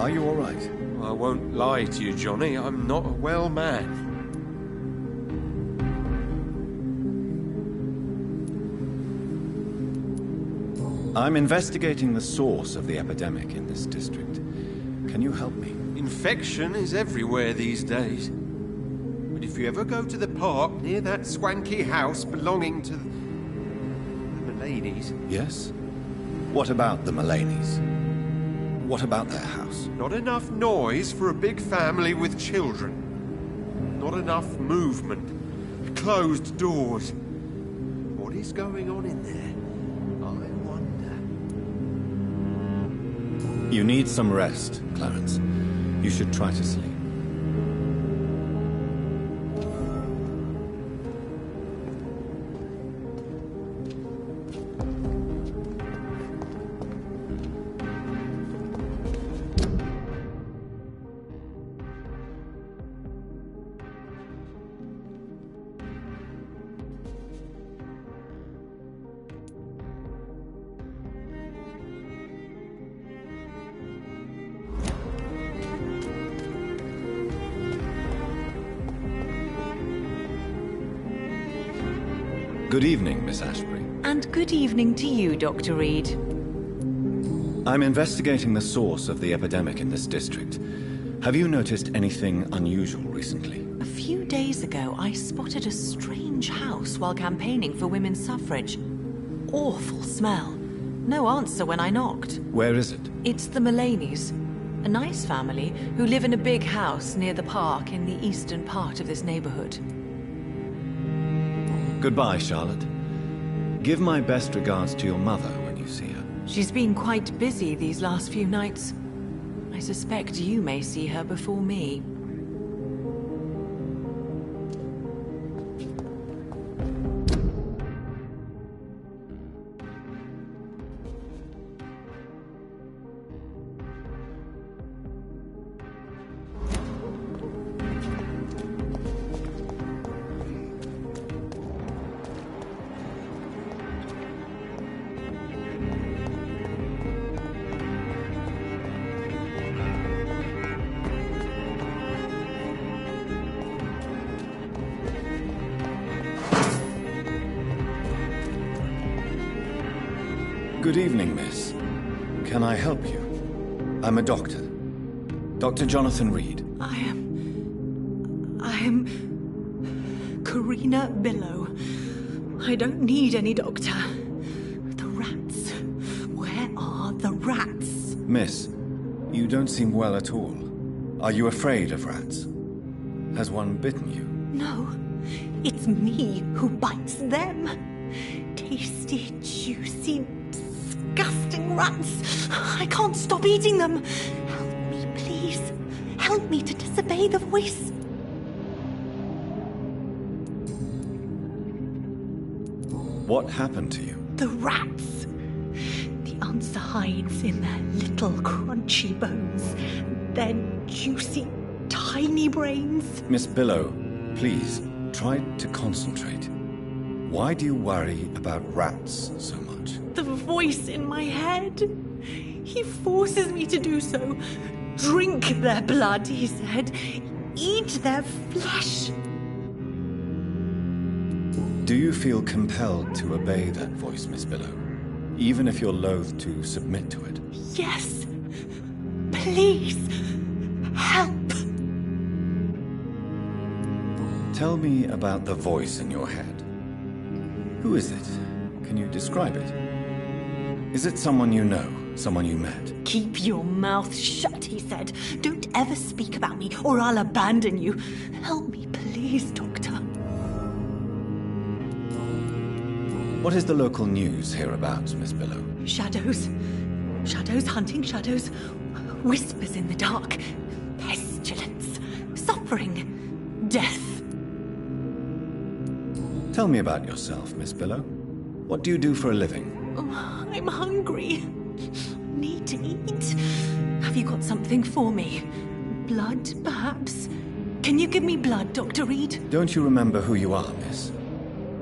Are you all right? I won't lie to you, Johnny. I'm not a well man. I'm investigating the source of the epidemic in this district. Can you help me? Infection is everywhere these days. But if you ever go to the park near that swanky house belonging to the Mullaneys... Yes? What about the Mullaneys? What about their house? Not enough noise for a big family with children. Not enough movement. Closed doors. What is going on in there? I wonder. You need some rest, Clarence. You should try to sleep. Good evening, Miss Ashbury. And good evening to you, Dr. Reed. I'm investigating the source of the epidemic in this district. Have you noticed anything unusual recently? A few days ago, I spotted a strange house while campaigning for women's suffrage. Awful smell. No answer when I knocked. Where is it? It's the Mullaneys, a nice family who live in a big house near the park in the eastern part of this neighborhood. Goodbye, Charlotte. Give my best regards to your mother when you see her. She's been quite busy these last few nights. I suspect you may see her before me. Good evening, miss. Can I help you? I'm a doctor. Dr. Jonathan Reed. I am... Karina Billow. I don't need any doctor. The rats. Where are the rats? Miss, you don't seem well at all. Are you afraid of rats? Has one bitten you? No, it's me who bites them. Tasty, juicy, disgusting rats. I can't stop eating them. Help me, please. Help me to disobey the voice. What happened to you? The rats. The answer hides in their little crunchy bones. Their juicy, tiny brains. Miss Billow, please, try to concentrate. Why do you worry about rats so much? The voice in my head. He forces me to do so. Drink their blood, he said. Eat their flesh. Do you feel compelled to obey that voice, Miss Billow? Even if you're loath to submit to it? Yes. Please. Help. Tell me about the voice in your head. Who is it? Can you describe it? Is it someone you know? Someone you met? Keep your mouth shut, he said. Don't ever speak about me, or I'll abandon you. Help me, please, Doctor. What is the local news hereabouts, Miss Billow? Shadows. Shadows hunting shadows. Whispers in the dark. Pestilence. Suffering. Death. Tell me about yourself, Miss Billow. What do you do for a living? Oh, I'm hungry. Need to eat. Have you got something for me? Blood, perhaps? Can you give me blood, Dr. Reed? Don't you remember who you are, miss?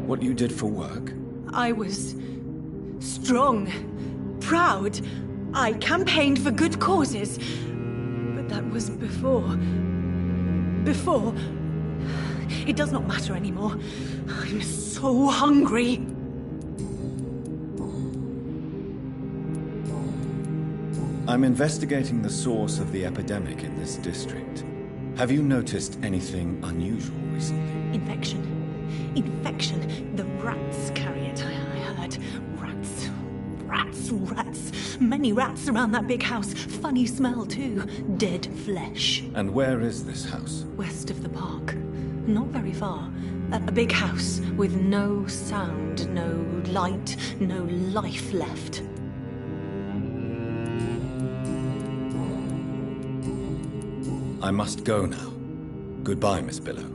What you did for work? I was strong, proud. I campaigned for good causes. That was before. Before. It does not matter anymore. I'm so hungry. I'm investigating the source of the epidemic in this district. Have you noticed anything unusual recently? Infection. Infection. The rats carry it, I heard. Rats. Rats. Rats. Many rats around that big house. Funny smell, too. Dead flesh. And where is this house? West of the park. Not very far. A big house with no sound, no light, no life left. I must go now. Goodbye, Miss Billow.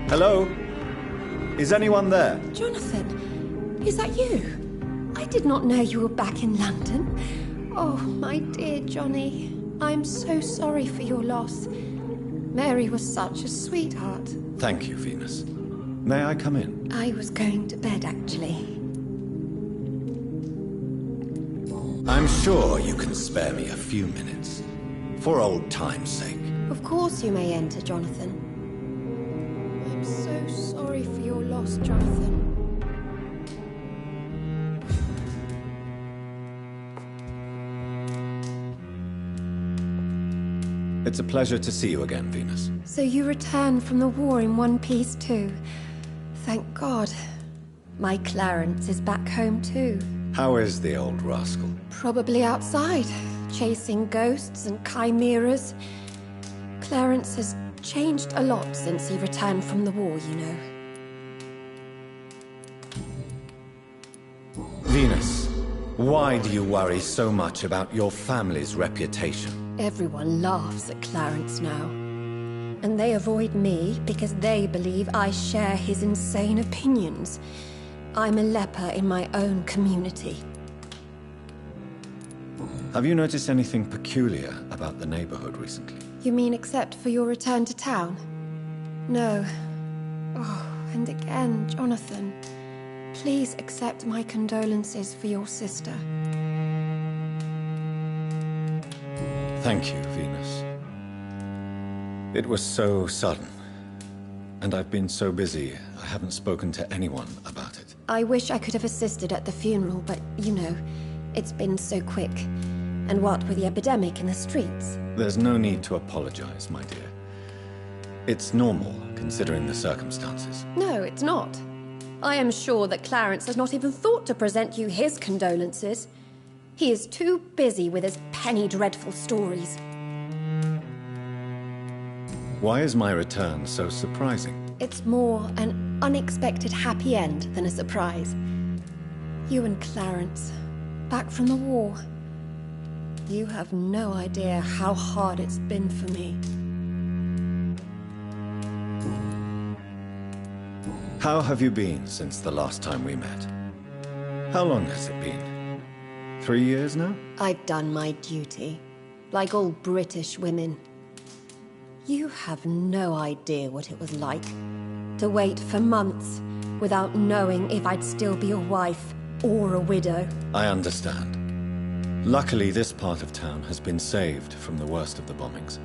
Hello? Is anyone there? Jonathan, is that you? I did not know you were back in London. Oh, my dear Johnny, I'm so sorry for your loss. Mary was such a sweetheart. Thank you, Venus. May I come in? I was going to bed, actually. I'm sure you can spare me a few minutes. For old time's sake. Of course you may enter, Jonathan. I'm so sorry for your loss, Jonathan. It's a pleasure to see you again, Venus. So you returned from the war in one piece too. Thank God. My Clarence is back home too. How is the old rascal? Probably outside, chasing ghosts and chimeras. Clarence has changed a lot since he returned from the war, you know. Venus, why do you worry so much about your family's reputation? Everyone laughs at Clarence now. And they avoid me because they believe I share his insane opinions. I'm a leper in my own community. Have you noticed anything peculiar about the neighborhood recently? You mean except for your return to town? No. Oh, and again, Jonathan. Please accept my condolences for your sister. Thank you, Venus. It was so sudden. And I've been so busy, I haven't spoken to anyone about it. I wish I could have assisted at the funeral, but, you know, it's been so quick. And what with the epidemic in the streets? There's no need to apologize, my dear. It's normal, considering the circumstances. No, it's not. I am sure that Clarence has not even thought to present you his condolences. He is too busy with his penny dreadful stories. Why is my return so surprising? It's more an unexpected happy end than a surprise. You and Clarence, back from the war. You have no idea how hard it's been for me. How have you been since the last time we met? How long has it been? 3 years now? I've done my duty, like all British women. You have no idea what it was like to wait for months without knowing if I'd still be a wife or a widow. I understand. Luckily, this part of town has been saved from the worst of the bombings,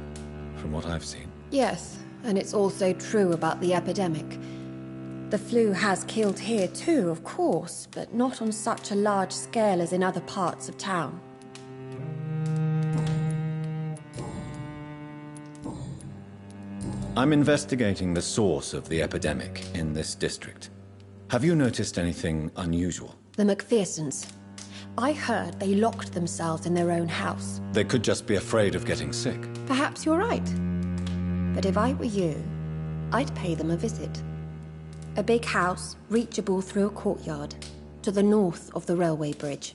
from what I've seen. Yes, and it's also true about the epidemic. The flu has killed here too, of course, but not on such a large scale as in other parts of town. I'm investigating the source of the epidemic in this district. Have you noticed anything unusual? The McPhersons. I heard they locked themselves in their own house. They could just be afraid of getting sick. Perhaps you're right. But if I were you, I'd pay them a visit. A big house, reachable through a courtyard, to the north of the railway bridge.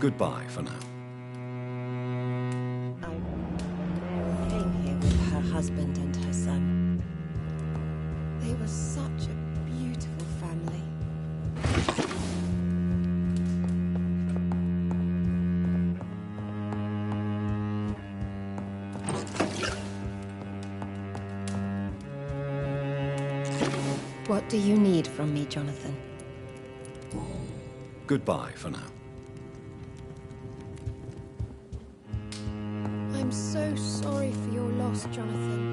Goodbye for now. I came here with her husband and her son. They were such a beautiful family. What do you need from me, Jonathan? Goodbye for now. I'm so sorry for your loss, Jonathan.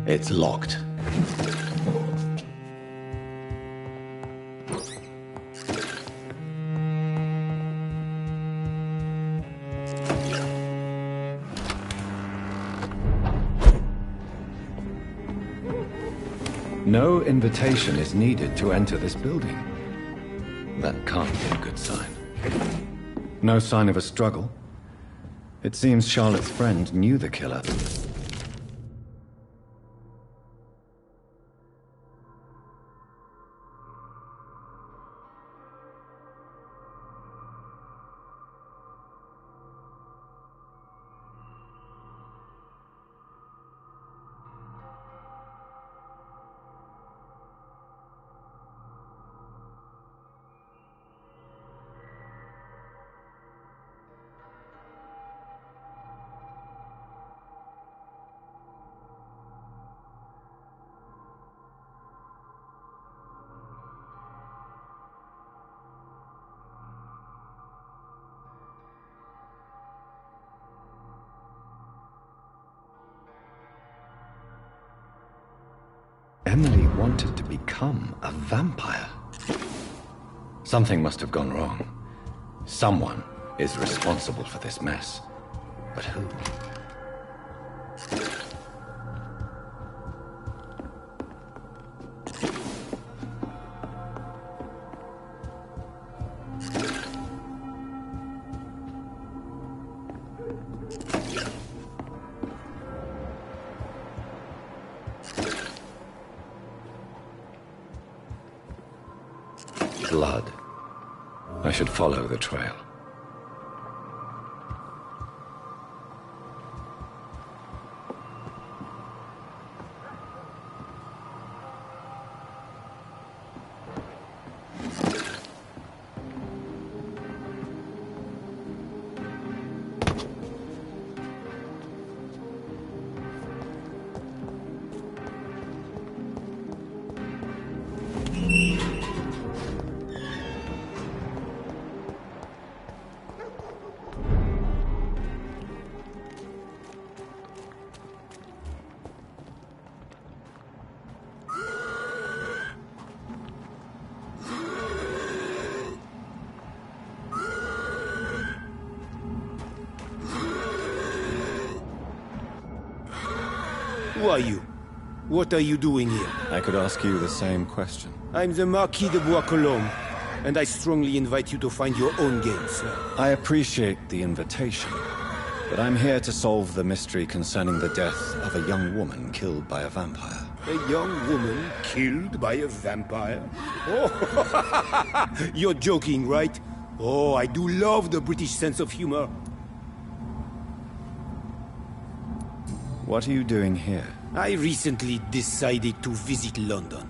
It's locked. No invitation is needed to enter this building. That can't be a good sign. No sign of a struggle. It seems Charlotte's friend knew the killer. Emily wanted to become a vampire. Something must have gone wrong. Someone is responsible for this mess. But who? Blood. I should follow the trail. Who are you? What are you doing here? I could ask you the same question. I'm the Marquis de Bois-Colombes, and I strongly invite you to find your own game, sir. I appreciate the invitation, but I'm here to solve the mystery concerning the death of a young woman killed by a vampire. A young woman killed by a vampire? Oh, you're joking, right? Oh, I do love the British sense of humor. What are you doing here? I recently decided to visit London.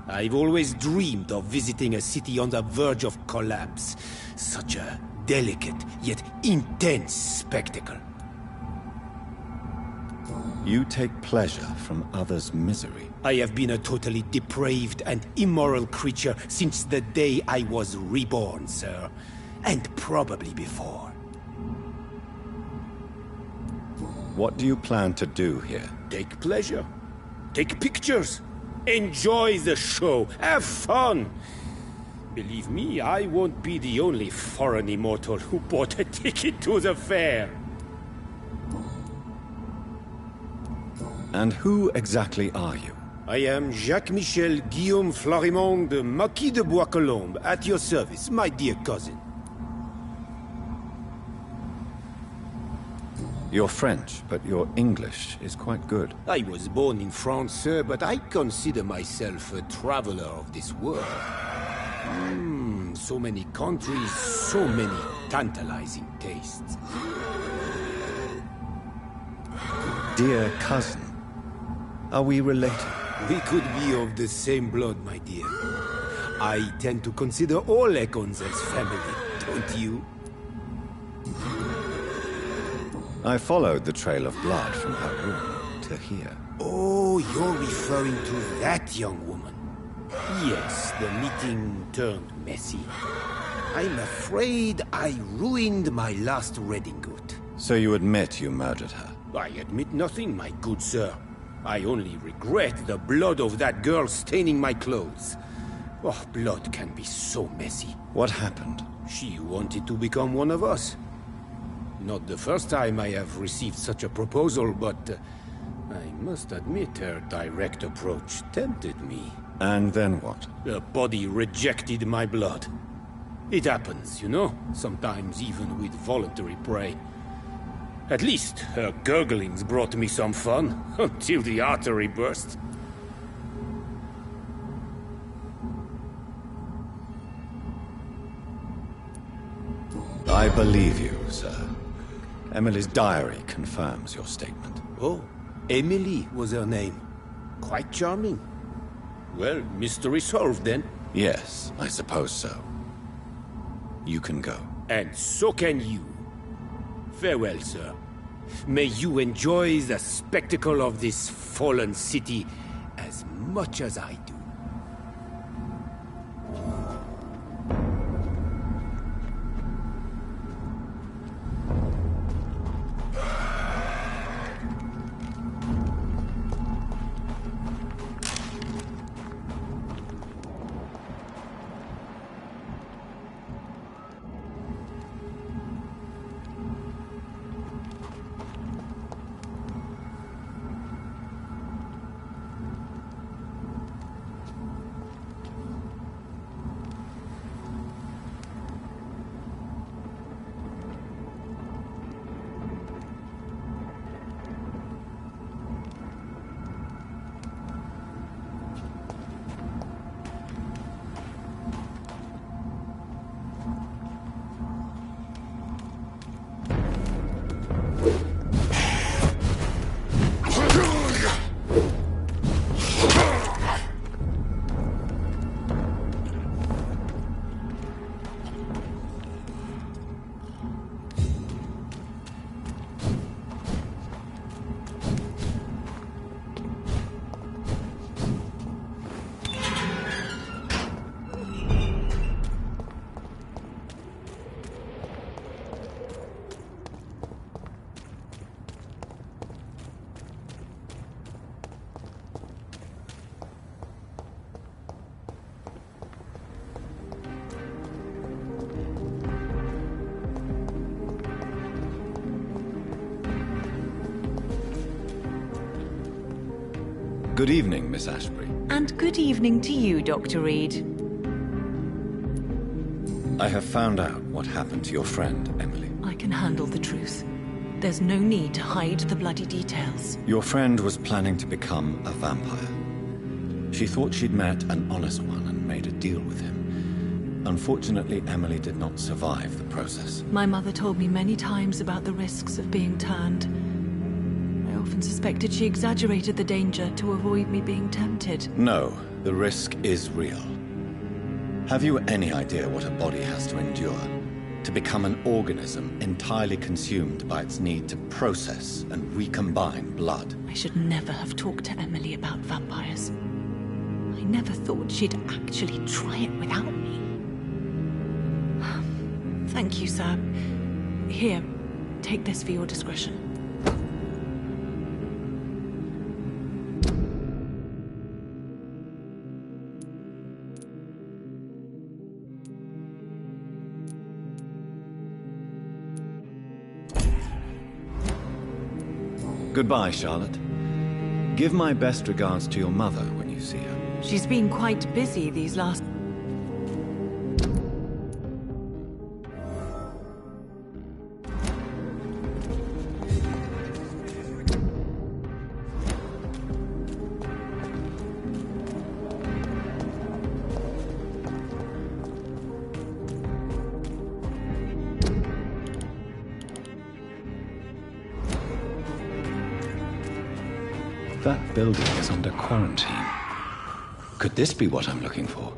I've always dreamed of visiting a city on the verge of collapse. Such a delicate, yet intense spectacle. You take pleasure from others' misery. I have been a totally depraved and immoral creature since the day I was reborn, sir. And probably before. What do you plan to do here? Take pleasure. Take pictures. Enjoy the show. Have fun. Believe me, I won't be the only foreign immortal who bought a ticket to the fair. And who exactly are you? I am Jacques-Michel Guillaume Florimond de Marquis de Bois-Colombes, at your service, my dear cousin. You're French, but your English is quite good. I was born in France, sir, but I consider myself a traveler of this world. So many countries, so many tantalizing tastes. Dear cousin, are we related? We could be of the same blood, my dear. I tend to consider all Econs as family, don't you? I followed the trail of blood from her room to here. Oh, you're referring to that young woman. Yes, the meeting turned messy. I'm afraid I ruined my last redingote. So you admit you murdered her? I admit nothing, my good sir. I only regret the blood of that girl staining my clothes. Oh, blood can be so messy. What happened? She wanted to become one of us. Not the first time I have received such a proposal, but I must admit her direct approach tempted me. And then what? The body rejected my blood. It happens, you know, sometimes even with voluntary prey. At least her gurglings brought me some fun, until the artery burst. I believe you, sir. Emily's diary confirms your statement. Oh, Emily was her name. Quite charming. Well, mystery solved then. Yes, I suppose so. You can go. And so can you. Farewell, sir. May you enjoy the spectacle of this fallen city as much as I do. Good evening, Miss Ashbury. And good evening to you, Dr. Reed. I have found out what happened to your friend, Emily. I can handle the truth. There's no need to hide the bloody details. Your friend was planning to become a vampire. She thought she'd met an honest one and made a deal with him. Unfortunately, Emily did not survive the process. My mother told me many times about the risks of being turned. I often suspected she exaggerated the danger to avoid me being tempted. No, the risk is real. Have you any idea what a body has to endure? To become an organism entirely consumed by its need to process and recombine blood? I should never have talked to Emily about vampires. I never thought she'd actually try it without me. Thank you, sir. Here, take this for your discretion. Goodbye, Charlotte. Give my best regards to your mother when you see her. She's been quite busy these last... That building is under quarantine. Could this be what I'm looking for?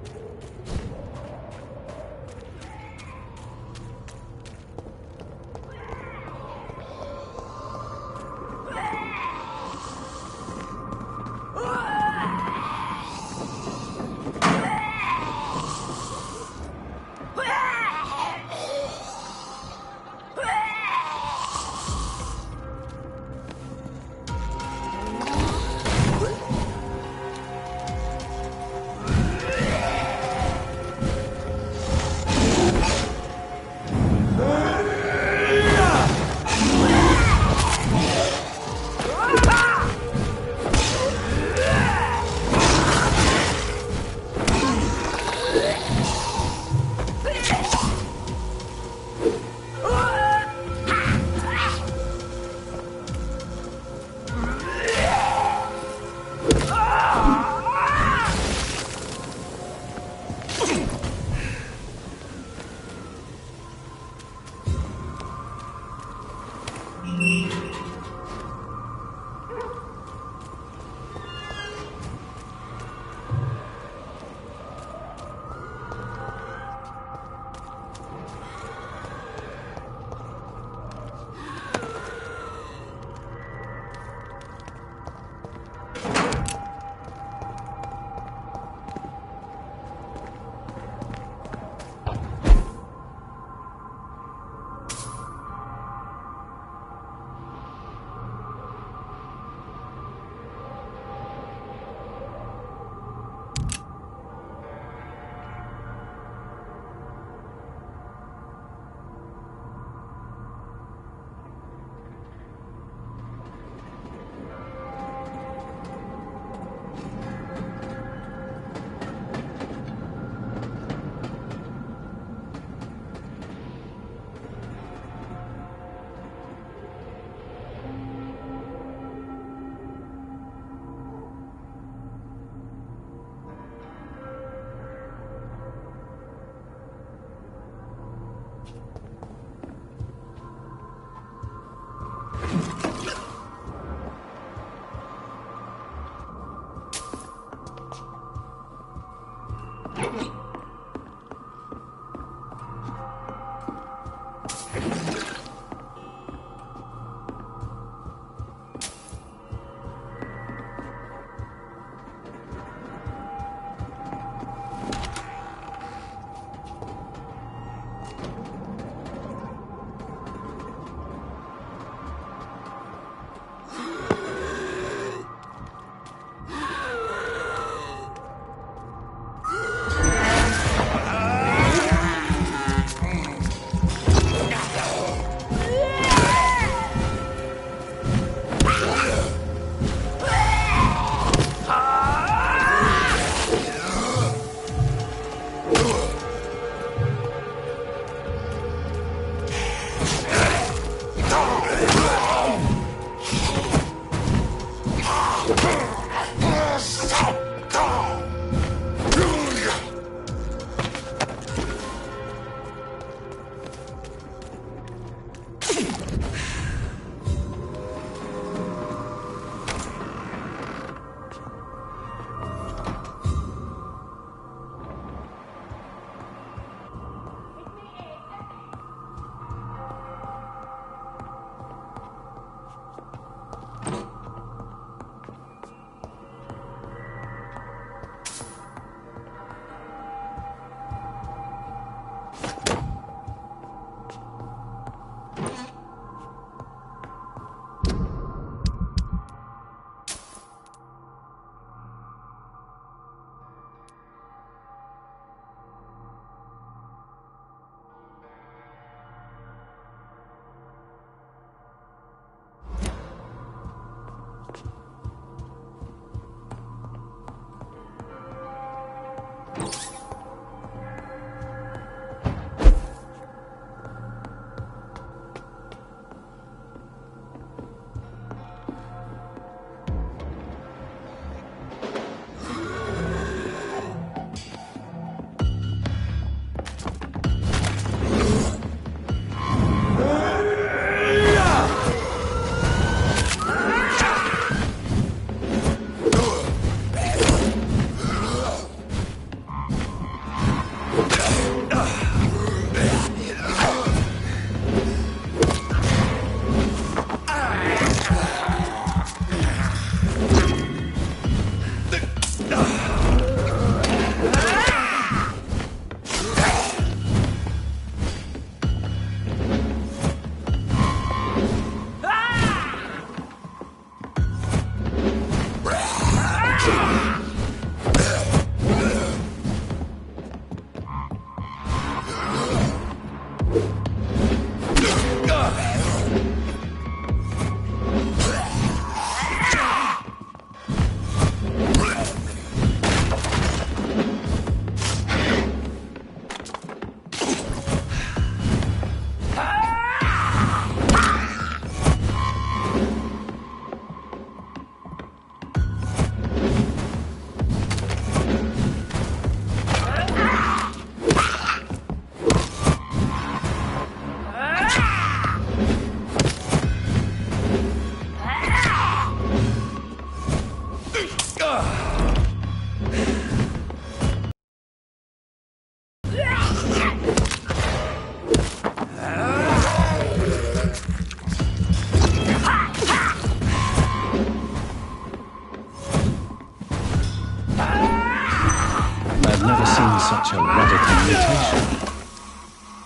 Such a radical mutation.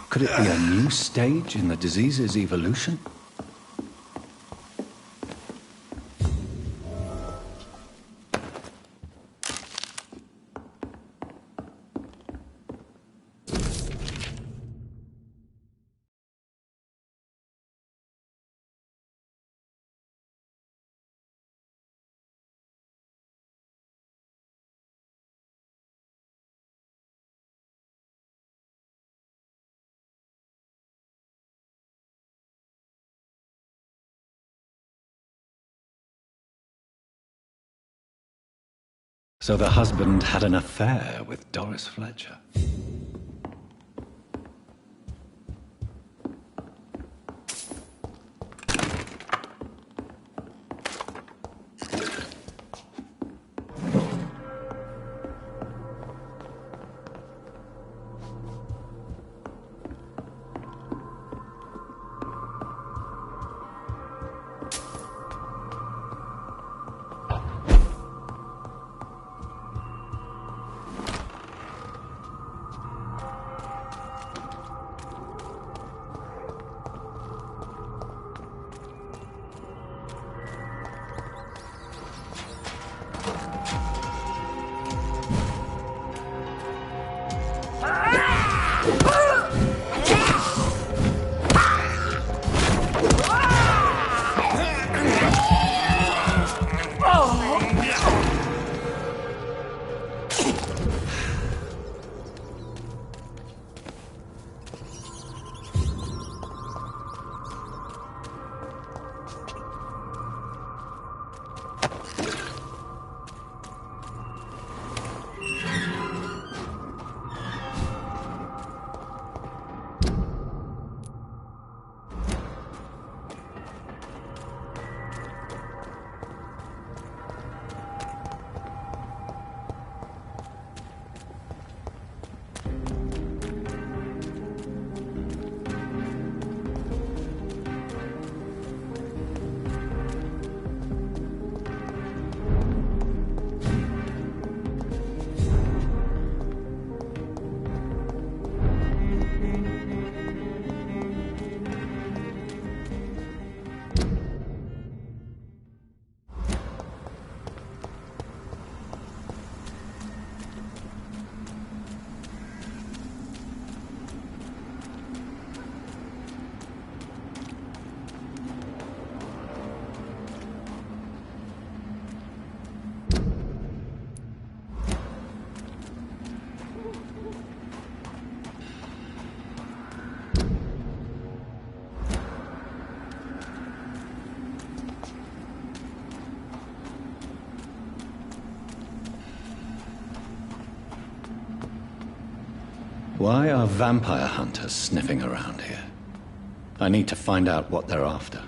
Could it be a new stage in the disease's evolution? So the husband had an affair with Doris Fletcher. Why are vampire hunters sniffing around here? I need to find out what they're after.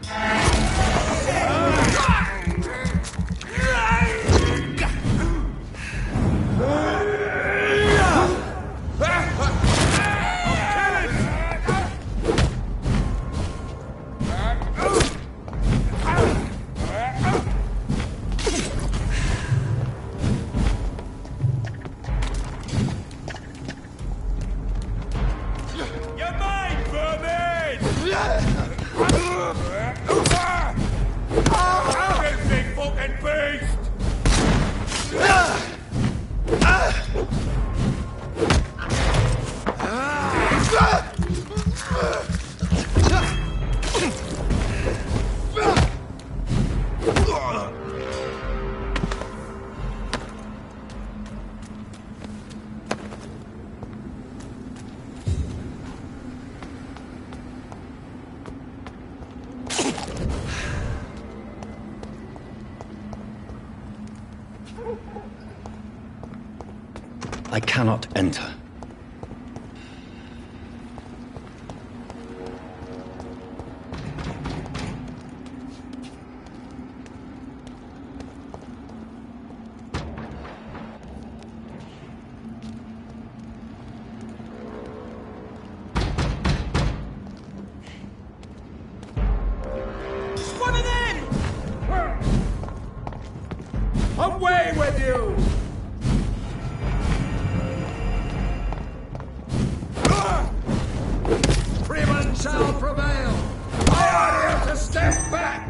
I cannot enter. One of them! Away with you! Freeman shall prevail! I order you to step back!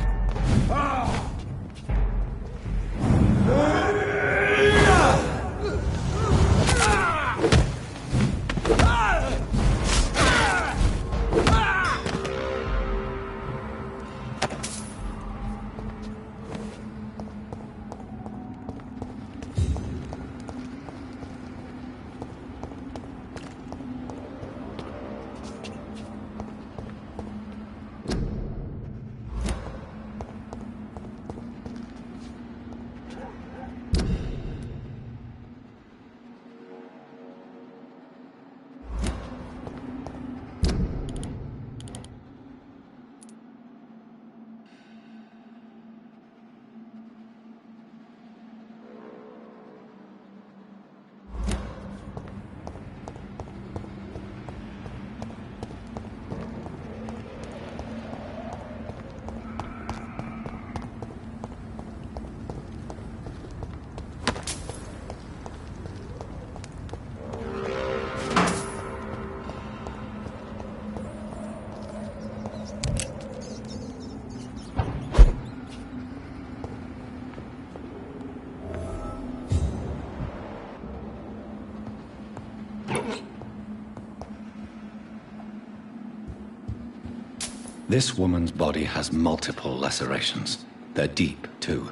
This woman's body has multiple lacerations. They're deep, too.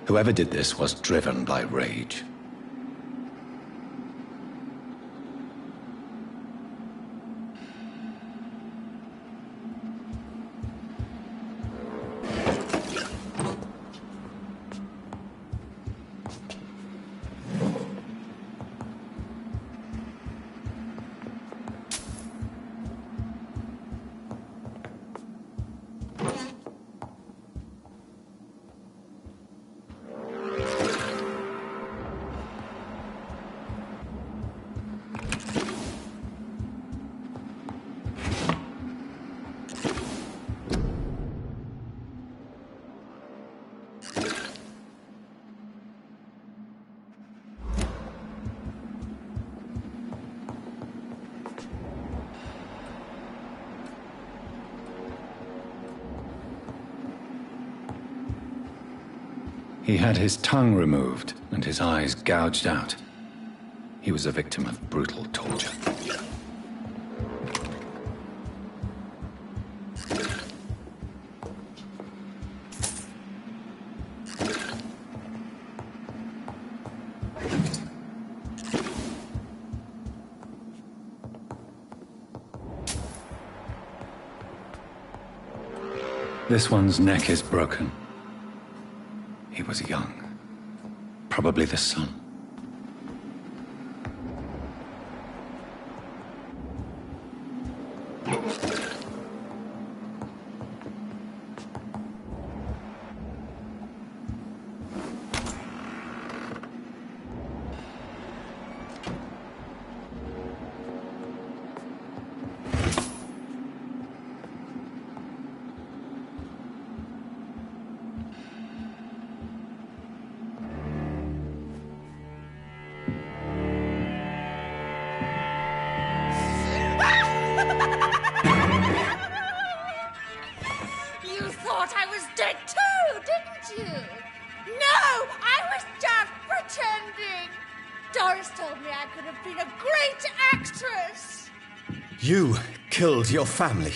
Whoever did this was driven by rage. He had his tongue removed and his eyes gouged out. He was a victim of brutal torture. This one's neck is broken. He was young. Probably the son. Doris told me I could have been a great actress. You killed your family.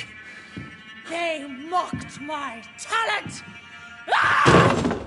They mocked my talent. Ah!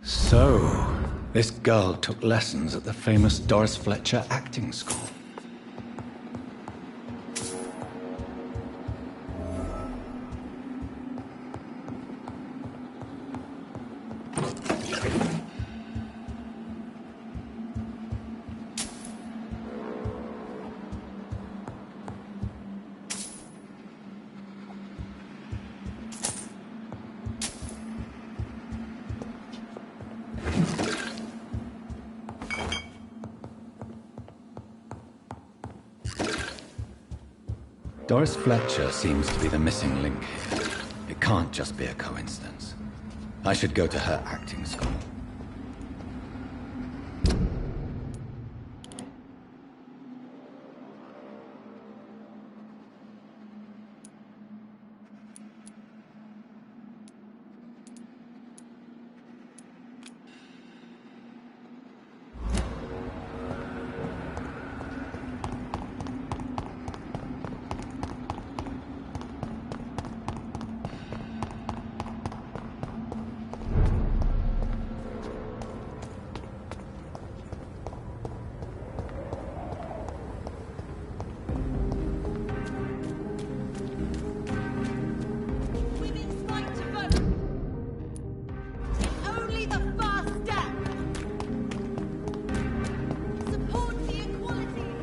So, this girl took lessons at the famous Doris Fletcher acting school. Doris Fletcher seems to be the missing link here. It can't just be a coincidence. I should go to her acting school.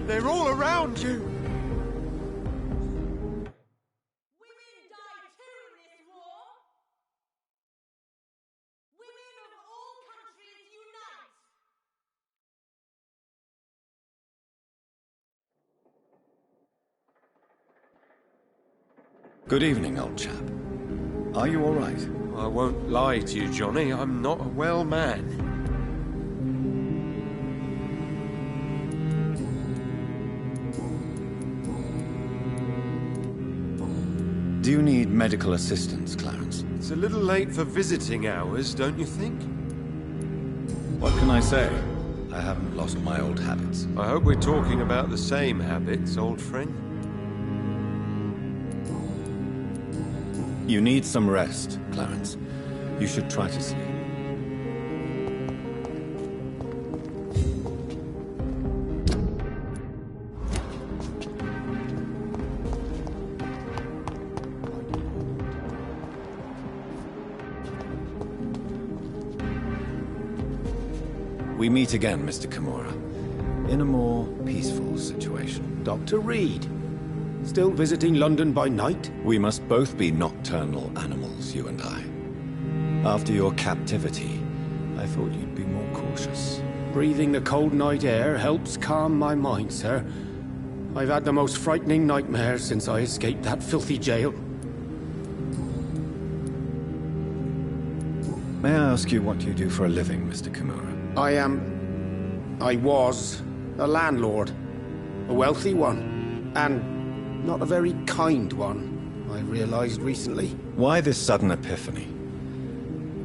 They're all around you! Women die too in this war! Women of all countries unite! Good evening, old chap. Are you all right? I won't lie to you, Johnny. I'm not a well man. Do you need medical assistance, Clarence? It's a little late for visiting hours, don't you think? What can I say? I haven't lost my old habits. I hope we're talking about the same habits, old friend. You need some rest, Clarence. You should try to sleep. We meet again, Mr. Kimura, in a more peaceful situation. Dr. Reed, still visiting London by night? We must both be nocturnal animals, you and I. After your captivity, I thought you'd be more cautious. Breathing the cold night air helps calm my mind, sir. I've had the most frightening nightmares since I escaped that filthy jail. May I ask you what you do for a living, Mr. Kimura? I was a landlord. A wealthy one. And not a very kind one, I realized recently. Why this sudden epiphany?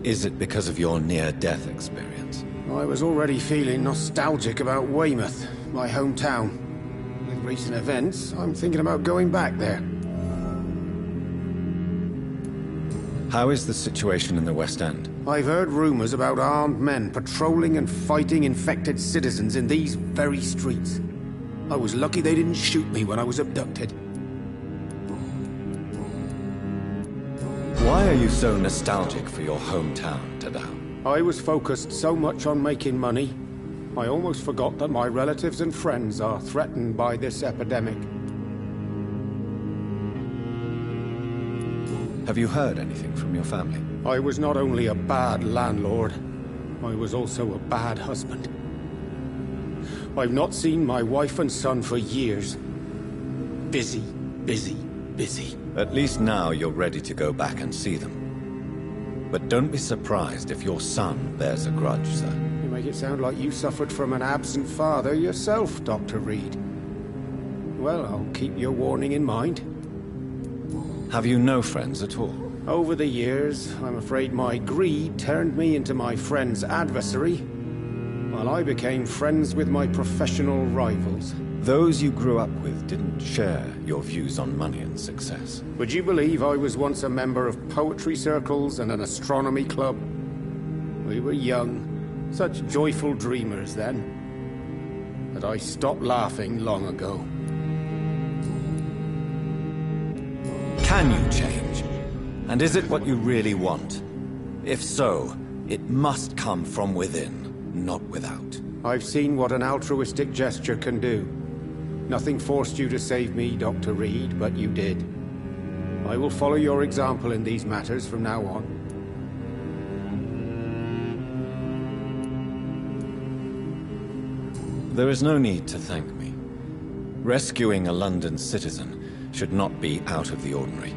Is it because of your near-death experience? I was already feeling nostalgic about Weymouth, my hometown. With recent events, I'm thinking about going back there. How is the situation in the West End? I've heard rumors about armed men patrolling and fighting infected citizens in these very streets. I was lucky they didn't shoot me when I was abducted. Why are you so nostalgic for your hometown, Tadao? I was focused so much on making money, I almost forgot that my relatives and friends are threatened by this epidemic. Have you heard anything from your family? I was not only a bad landlord, I was also a bad husband. I've not seen my wife and son for years. Busy, busy, busy. At least now you're ready to go back and see them. But don't be surprised if your son bears a grudge, sir. You make it sound like you suffered from an absent father yourself, Dr. Reed. Well, I'll keep your warning in mind. Have you no friends at all? Over the years, I'm afraid my greed turned me into my friend's adversary, while I became friends with my professional rivals. Those you grew up with didn't share your views on money and success. Would you believe I was once a member of poetry circles and an astronomy club? We were young, such joyful dreamers then. But I stopped laughing long ago. Can you change? And is it what you really want? If so, it must come from within, not without. I've seen what an altruistic gesture can do. Nothing forced you to save me, Dr. Reed, but you did. I will follow your example in these matters from now on. There is no need to thank me. Rescuing a London citizen should not be out of the ordinary.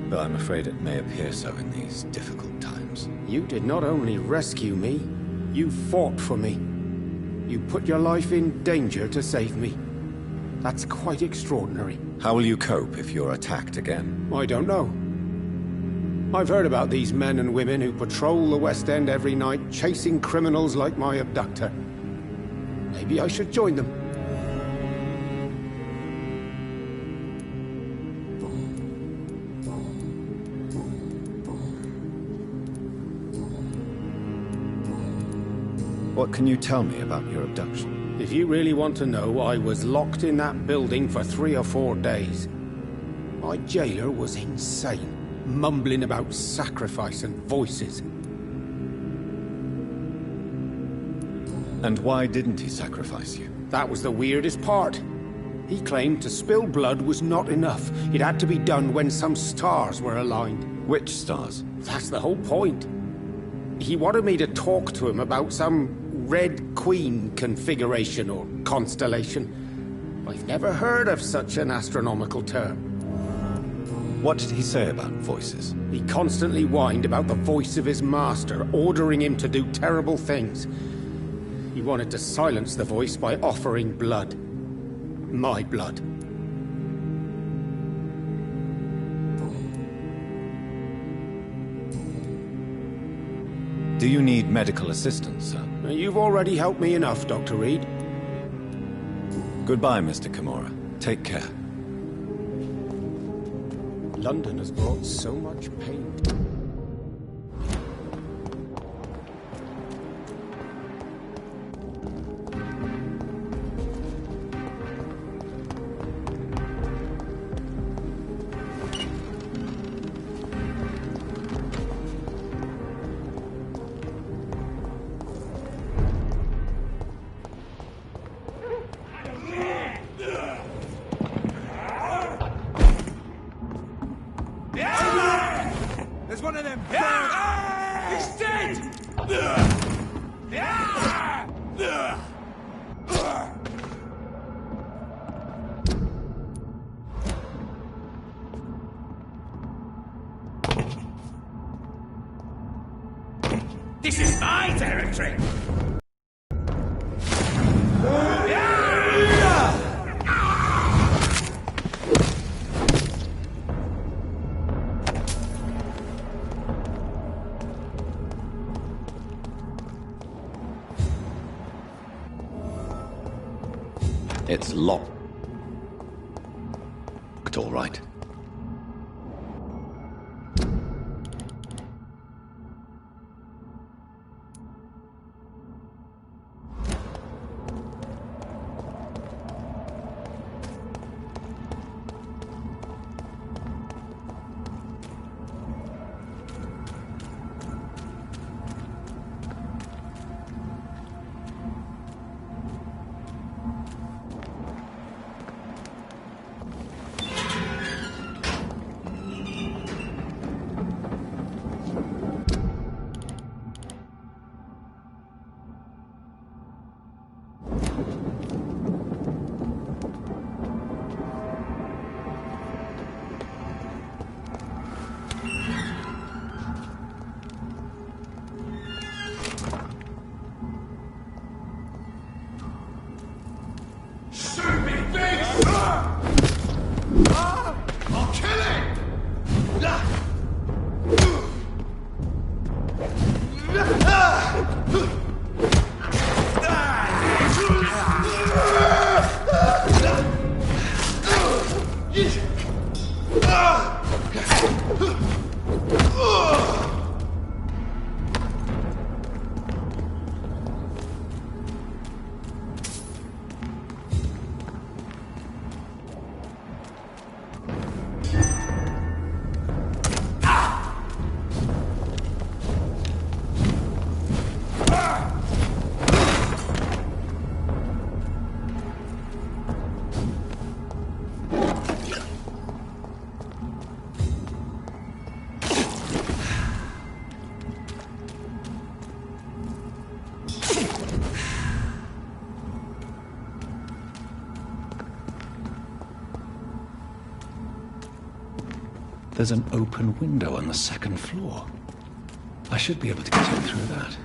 But I'm afraid it may appear so in these difficult times. You did not only rescue me, you fought for me. You put your life in danger to save me. That's quite extraordinary. How will you cope if you're attacked again? I don't know. I've heard about these men and women who patrol the West End every night, chasing criminals like my abductor. Maybe I should join them. What can you tell me about your abduction? If you really want to know, I was locked in that building for 3 or 4 days. My jailer was insane, mumbling about sacrifice and voices. And why didn't he sacrifice you? That was the weirdest part. He claimed to spill blood was not enough. It had to be done when some stars were aligned. Which stars? That's the whole point. He wanted me to talk to him about some Red Queen configuration or constellation. I've never heard of such an astronomical term. What did he say about voices? He constantly whined about the voice of his master, ordering him to do terrible things. He wanted to silence the voice by offering blood. My blood. Do you need medical assistance, sir? You've already helped me enough, Dr. Reed. Goodbye, Mr. Kimura. Take care. London has brought so much pain. There's one of them! He's dead! This is my territory! It's locked, all right. There's an open window on the second floor. I should be able to get in through that.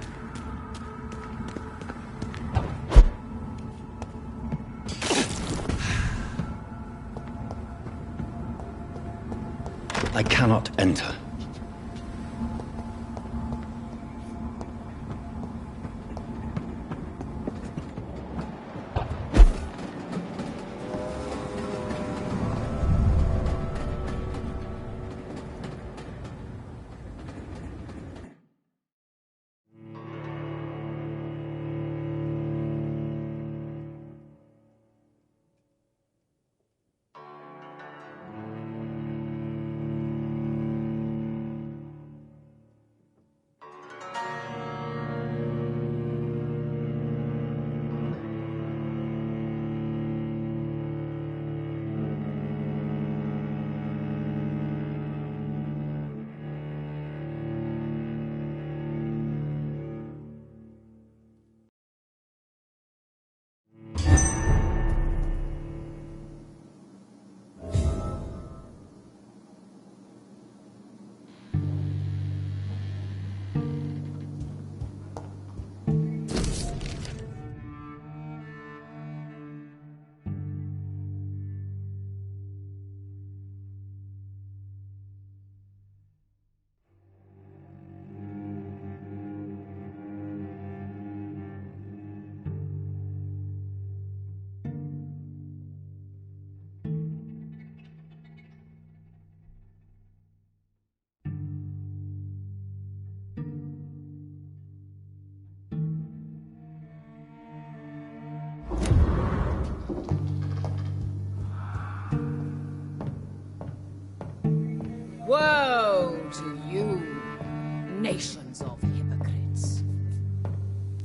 I cannot enter. Woe to you, nations of hypocrites.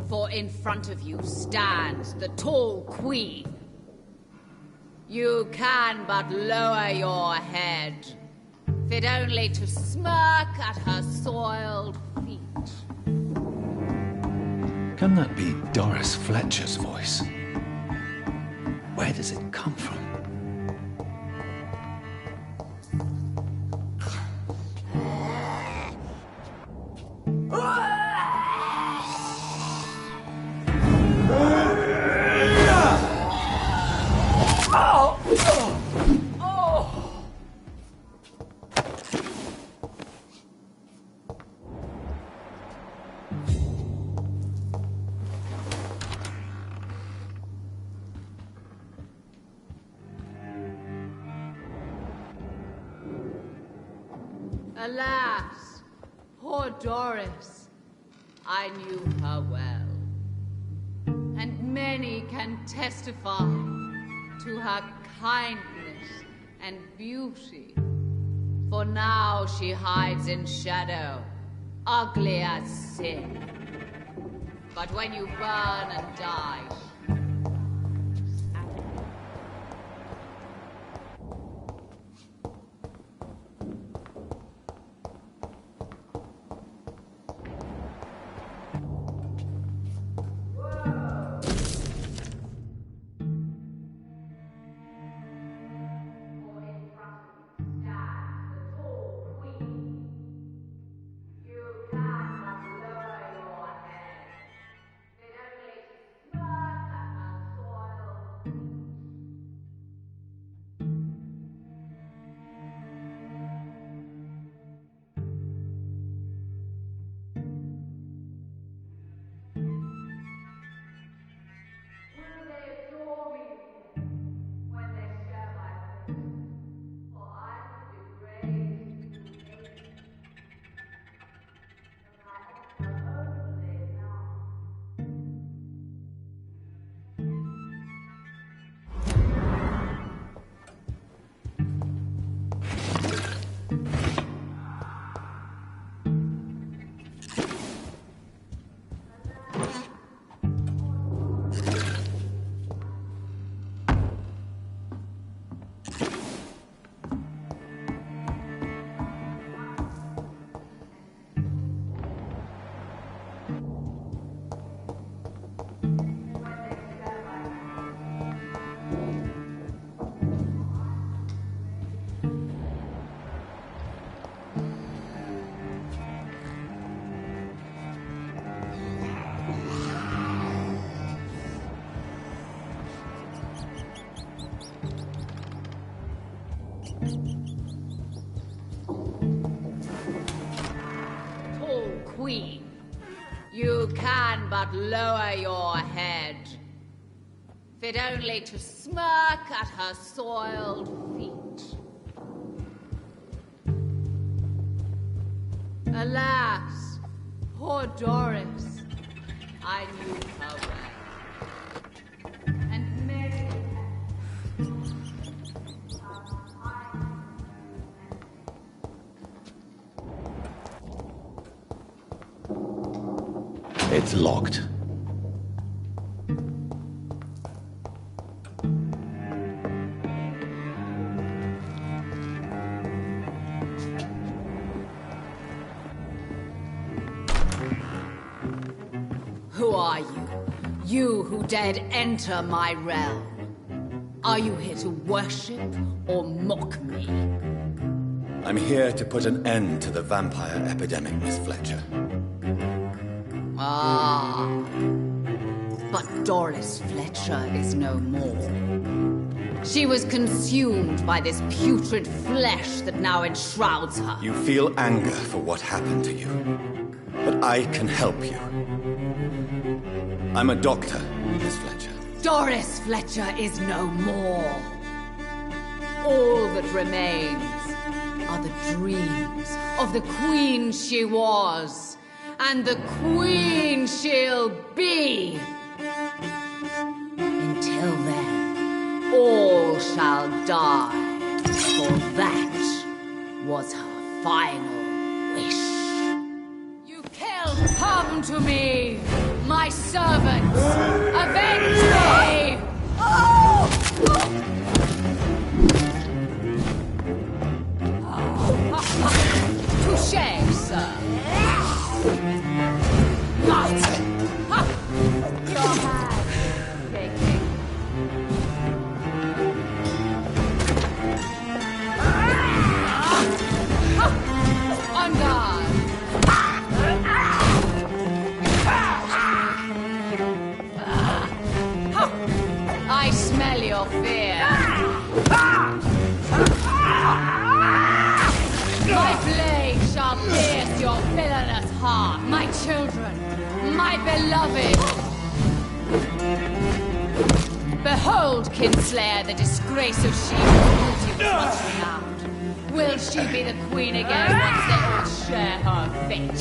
For in front of you stands the tall queen. You can but lower your head, fit only to smirk at her soiled feet. Can that be Doris Fletcher's voice? Where does it come from? Alas, poor Doris. I knew her well. And many can testify to her kindness and beauty. For now she hides in shadow, ugly as sin. But when you burn and die, Queen, you can but lower your head, fit only to smirk at her soiled feet. Alas, poor Doris, I knew her well, and many. It's locked. Who are you? You who dared enter my realm. Are you here to worship or mock me? I'm here to put an end to the vampire epidemic, Miss Fletcher. Ah, but Doris Fletcher is no more. She was consumed by this putrid flesh that now enshrouds her. You feel anger for what happened to you, but I can help you. I'm a doctor, Miss Fletcher. Doris Fletcher is no more. All that remains are the dreams of the queen she was. And the queen she'll be. Until then, all shall die, for that was her final wish. You killed come to me, my servants, avenge me! Touché, sir. I smell your fear. My blade shall pierce your villainous heart, my children, my beloved. Behold, Kinslayer, the disgrace of she who you thrust renowned. Will she be the queen again once they all share her fate?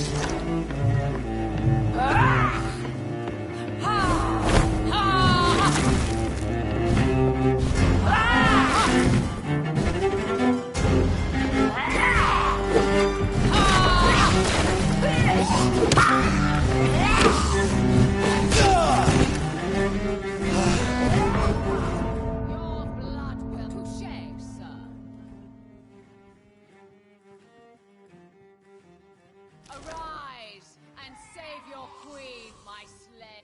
Arise and save your queen, my slave.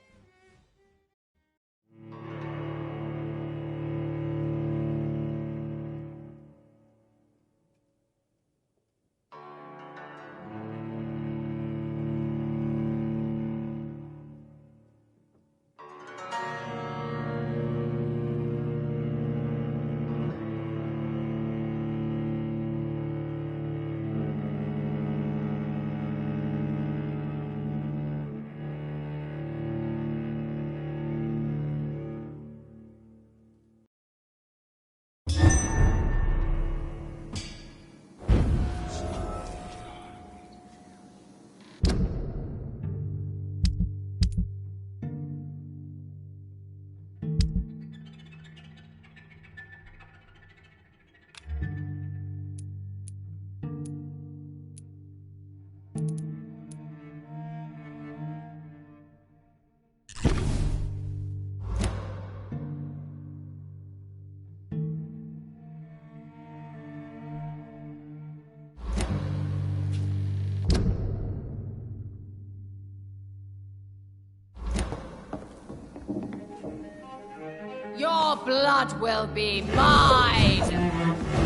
Your blood will be mine.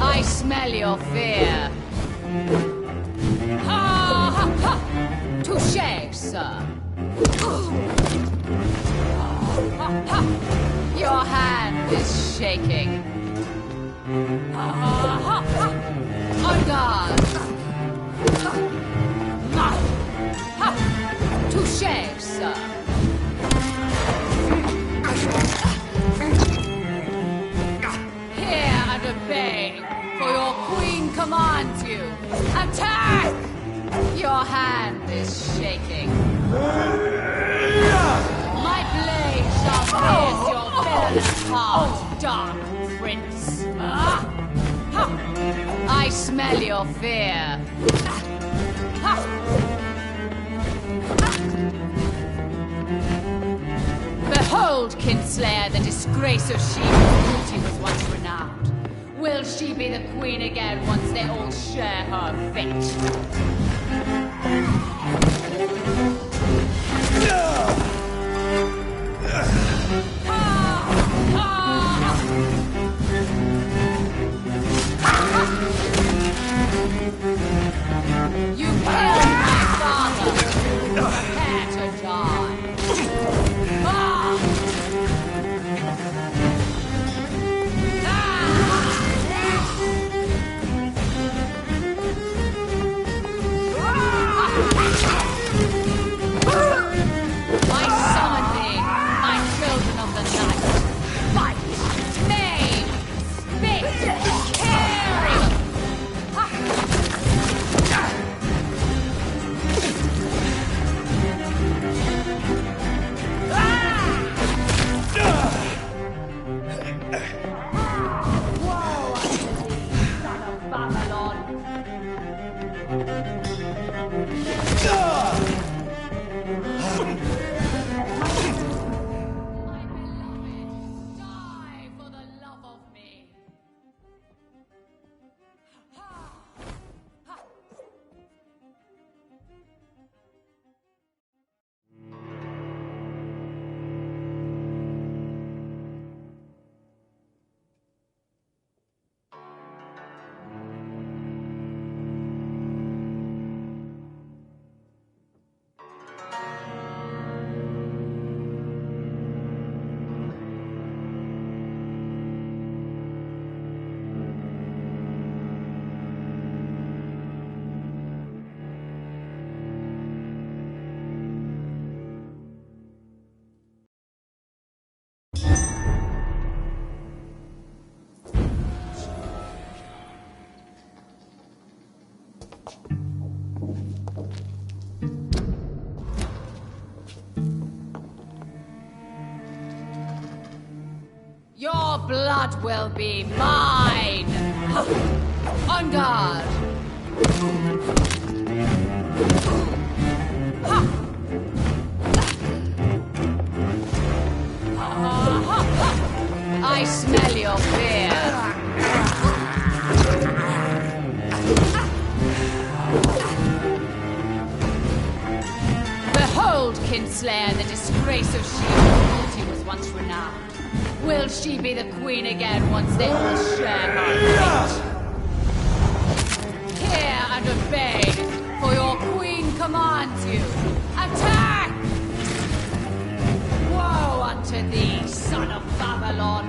I smell your fear. Ha ha ha! Touché, sir. Ha, ha. Your hand is shaking. Ha ha ha! On guard. Ha, ha. Touché, sir. Obey, for your queen commands you. Attack! Your hand is shaking. My blade shall pierce your villainous heart, dark prince. I smell your fear. Behold, Kinslayer, the disgrace of she whose beauty was once renowned. Will she be the queen again once they all share her fate? You killed my father. Prepare to die. Your blood will be mine! On guard! I smell your fear. Behold, Kinslayer, the disgrace of she who was once renowned. Will she be the queen again once they all share her fate? Hear and obey, for your queen commands you. Attack! Woe unto thee, son of Babylon!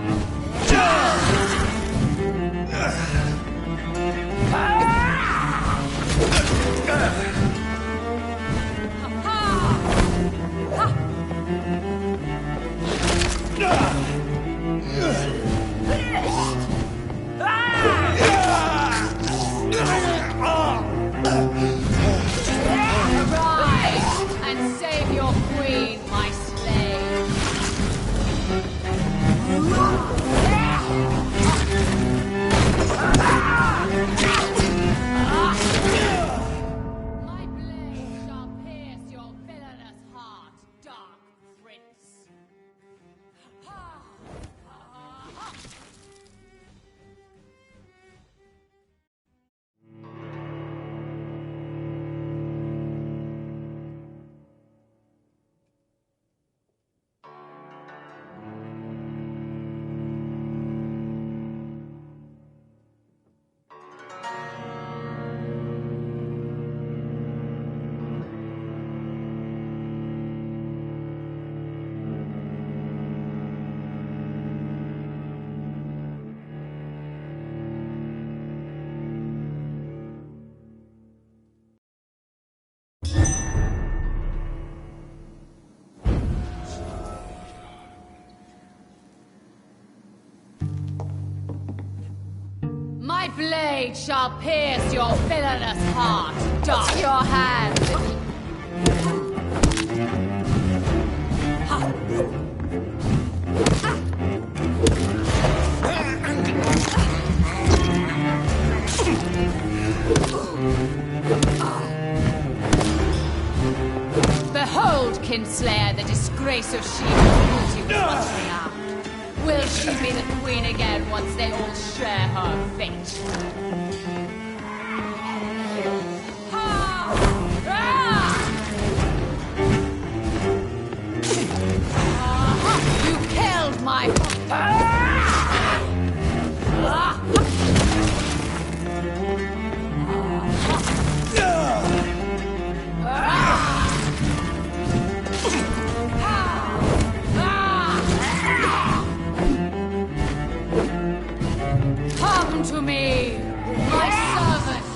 Arise and save your queen, my slave. My blade shall pierce your villainous heart, dark prince. My blade shall pierce your villainous heart. Dark your hand. Behold, Kinslayer, the disgrace of she whose beauty was once renowned. Will she be the queen again once they all share her fate? You killed my... Come to me, my servants!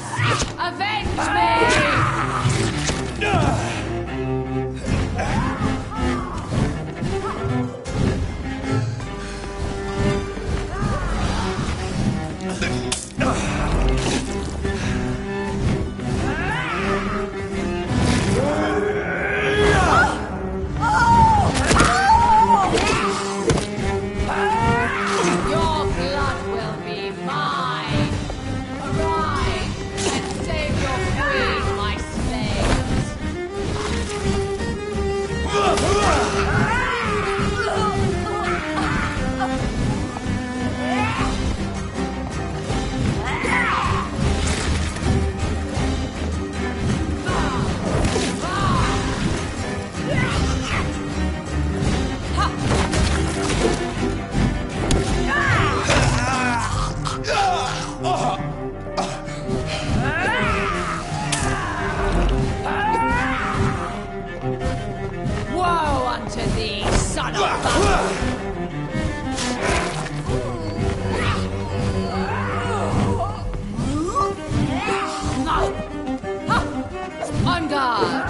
Avenge me! Your blood will be mine. Arise and save your queen, my slaves. Woe unto thee, son of Babylon! On guard!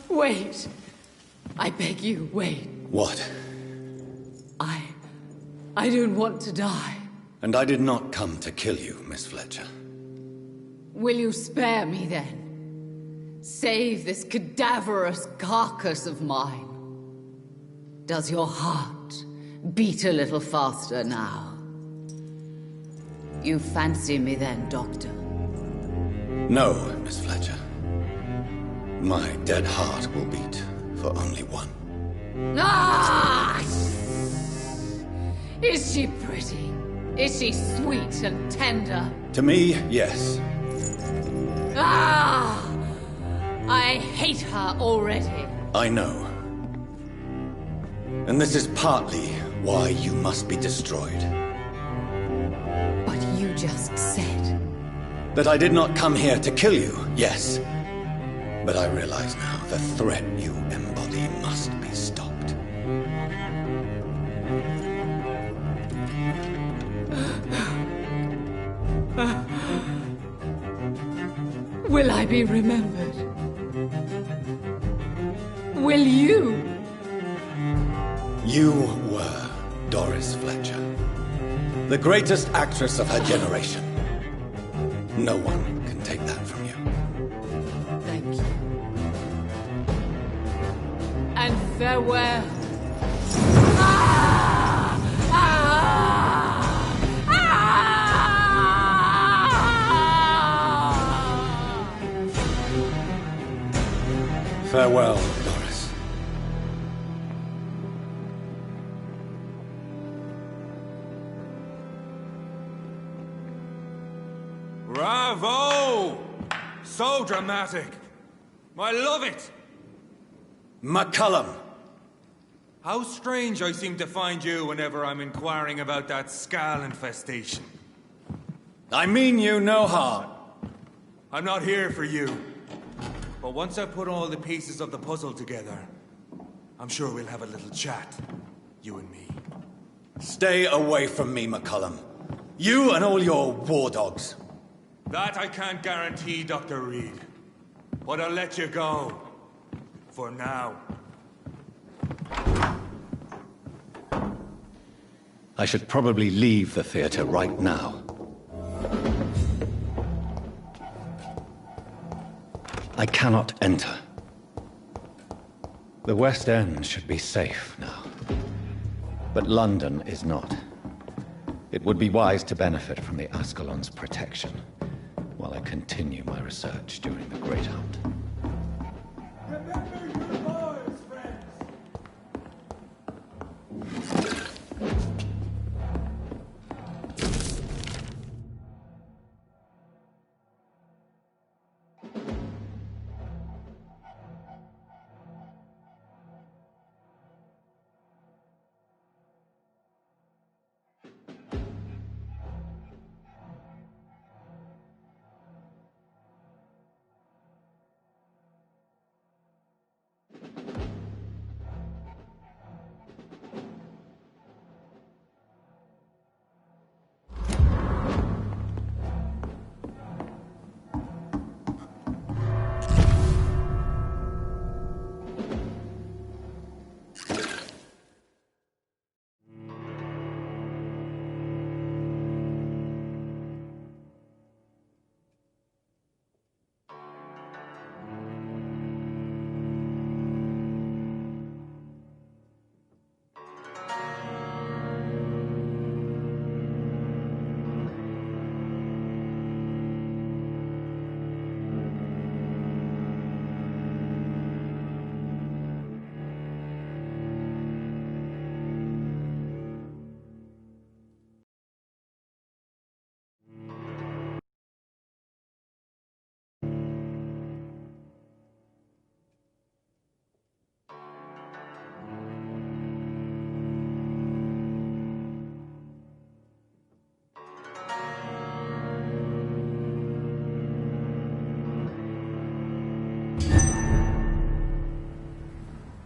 Wait. I beg you, wait. What? I don't want to die. And I did not come to kill you, Miss Fletcher. Will you spare me then? Save this cadaverous carcass of mine. Does your heart beat a little faster now? You fancy me then, Doctor? No, Miss Fletcher. My dead heart will beat for only one. Ah! Is she pretty? Is she sweet and tender? To me, yes. Ah! I hate her already. I know. And this is partly why you must be destroyed. But you just said... That I did not come here to kill you, yes. But I realize now the threat you embody must be stopped. Will I be remembered? Will you? You were Doris Fletcher. The greatest actress of her generation. No one can take that from you. Thank you. And farewell. Ah! Ah! Ah! Farewell, Doris. Bravo! So dramatic. I love it. McCullum! How strange I seem to find you whenever I'm inquiring about that Skal infestation. I mean you no harm. I'm not here for you. But once I put all the pieces of the puzzle together, I'm sure we'll have a little chat. You and me. Stay away from me, McCullum. You and all your war dogs. That I can't guarantee, Dr. Reed. But I'll let you go. For now. I should probably leave the theater right now. I cannot enter. The West End should be safe now. But London is not. It would be wise to benefit from the Ascalon's protection while I continue my research during the Great Hunt. Remember your boys, friends!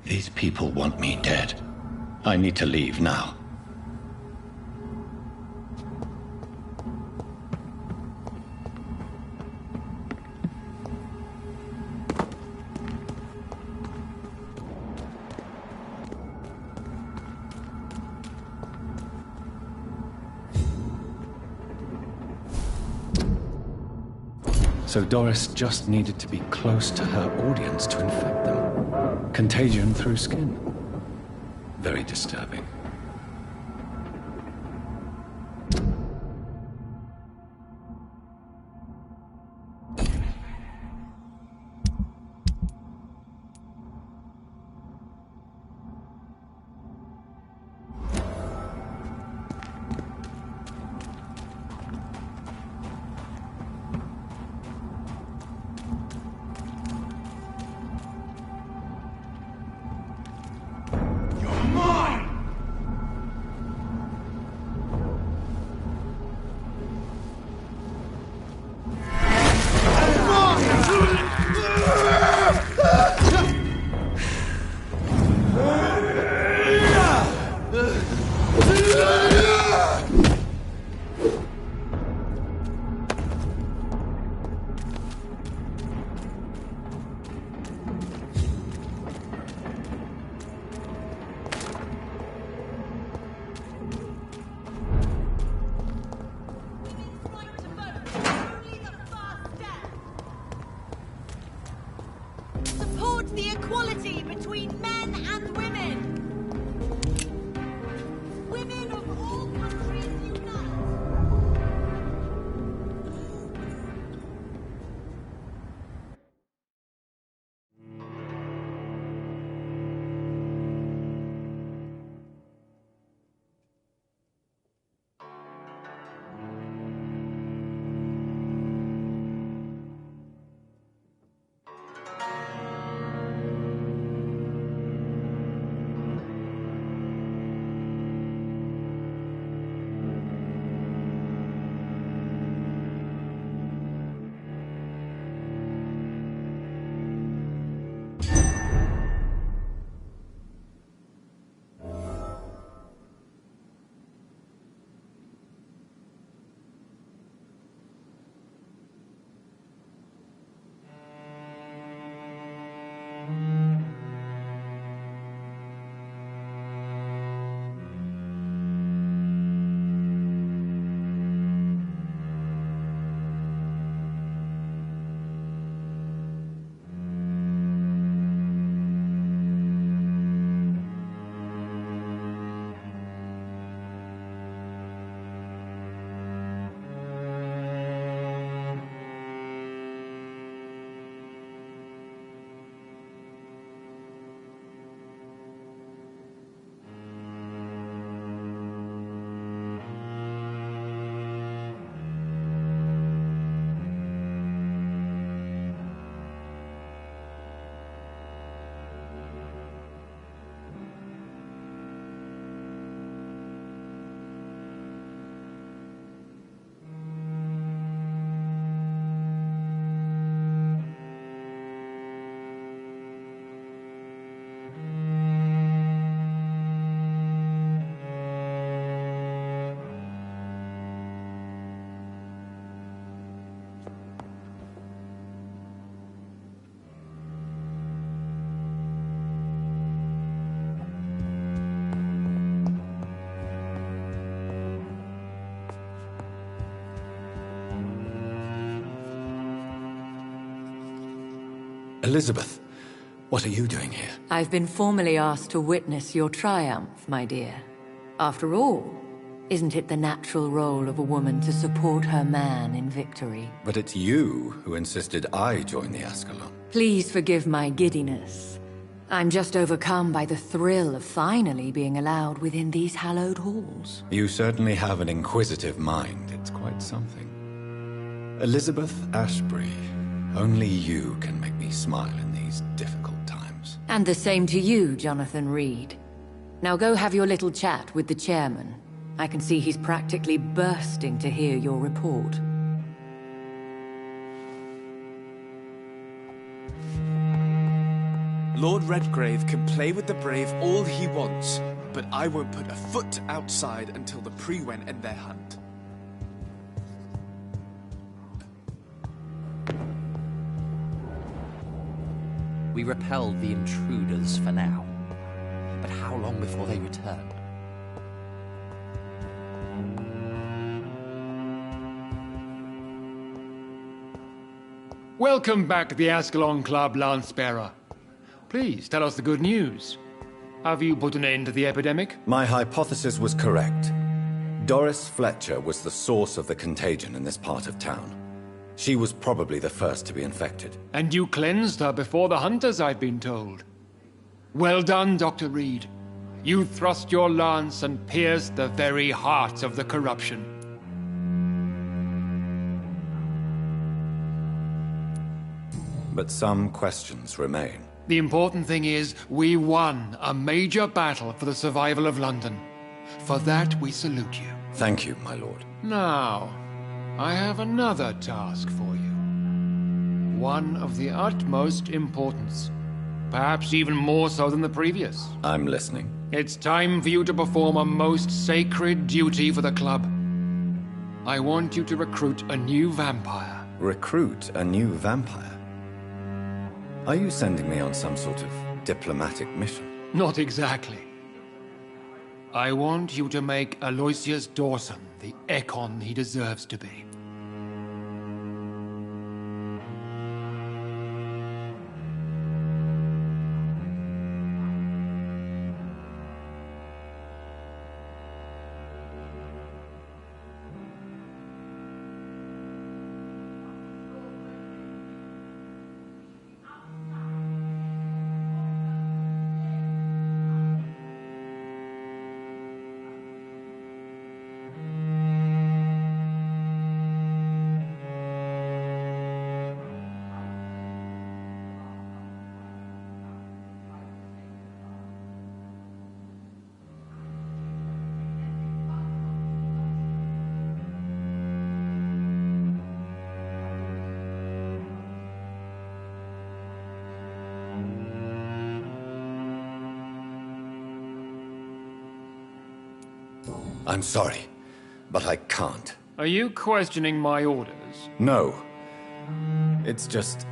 These people want me dead. I need to leave now. So Doris just needed to be close to her audience to infect them. Contagion through skin. Very disturbing. The equality between men and women. Women of all countries unite. Elizabeth, what are you doing here? I've been formally asked to witness your triumph, my dear. After all, isn't it the natural role of a woman to support her man in victory? But it's you who insisted I join the Ascalon. Please forgive my giddiness. I'm just overcome by the thrill of finally being allowed within these hallowed halls. You certainly have an inquisitive mind. It's quite something. Elizabeth Ashbury, only you can make me smile in these difficult times. And the same to you, Jonathan Reed. Now go have your little chat with the chairman. I can see he's practically bursting to hear your report. Lord Redgrave can play with the brave all he wants, but I won't put a foot outside until the Pre-Wen end their hunt. We repelled the intruders for now. But how long before they return? Welcome back to the Ascalon Club, Lancebearer. Please, tell us the good news. Have you put an end to the epidemic? My hypothesis was correct. Doris Fletcher was the source of the contagion in this part of town. She was probably the first to be infected. And you cleansed her before the hunters, I've been told. Well done, Dr. Reed. You thrust your lance and pierced the very heart of the corruption. But some questions remain. The important thing is, we won a major battle for the survival of London. For that, we salute you. Thank you, my lord. Now, I have another task for you. One of the utmost importance. Perhaps even more so than the previous. I'm listening. It's time for you to perform a most sacred duty for the club. I want you to recruit a new vampire. Recruit a new vampire? Are you sending me on some sort of diplomatic mission? Not exactly. I want you to make Aloysius Dawson the Ekon he deserves to be. I'm sorry, but I can't. Are you questioning my orders? No. It's just...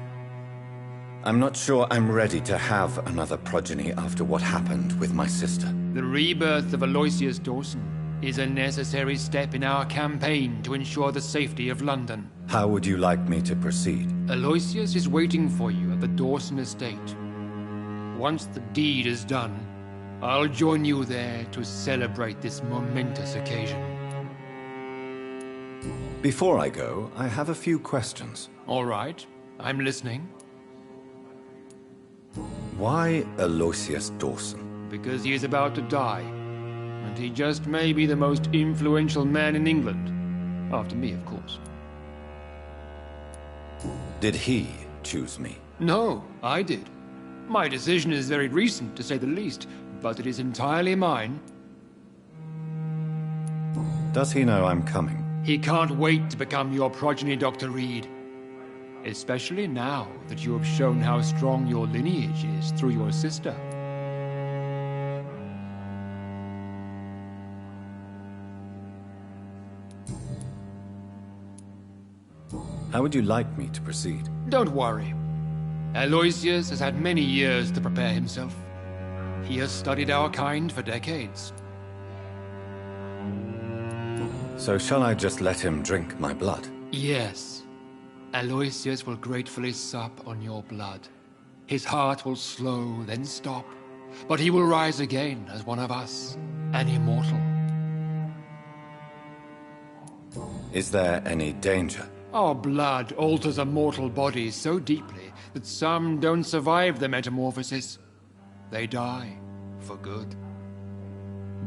I'm not sure I'm ready to have another progeny after what happened with my sister. The rebirth of Aloysius Dawson is a necessary step in our campaign to ensure the safety of London. How would you like me to proceed? Aloysius is waiting for you at the Dawson estate. Once the deed is done, I'll join you there to celebrate this momentous occasion. Before I go, I have a few questions. All right, I'm listening. Why Aloysius Dawson? Because he is about to die, and he just may be the most influential man in England. After me, of course. Did he choose me? No, I did. My decision is very recent, to say the least, but it is entirely mine. Does he know I'm coming? He can't wait to become your progeny, Dr. Reed. Especially now that you have shown how strong your lineage is through your sister. How would you like me to proceed? Don't worry. Aloysius has had many years to prepare himself. He has studied our kind for decades. So shall I just let him drink my blood? Yes. Aloysius will gratefully sup on your blood. His heart will slow, then stop. But he will rise again as one of us, an immortal. Is there any danger? Our blood alters a mortal body so deeply that some don't survive the metamorphosis. They die for good.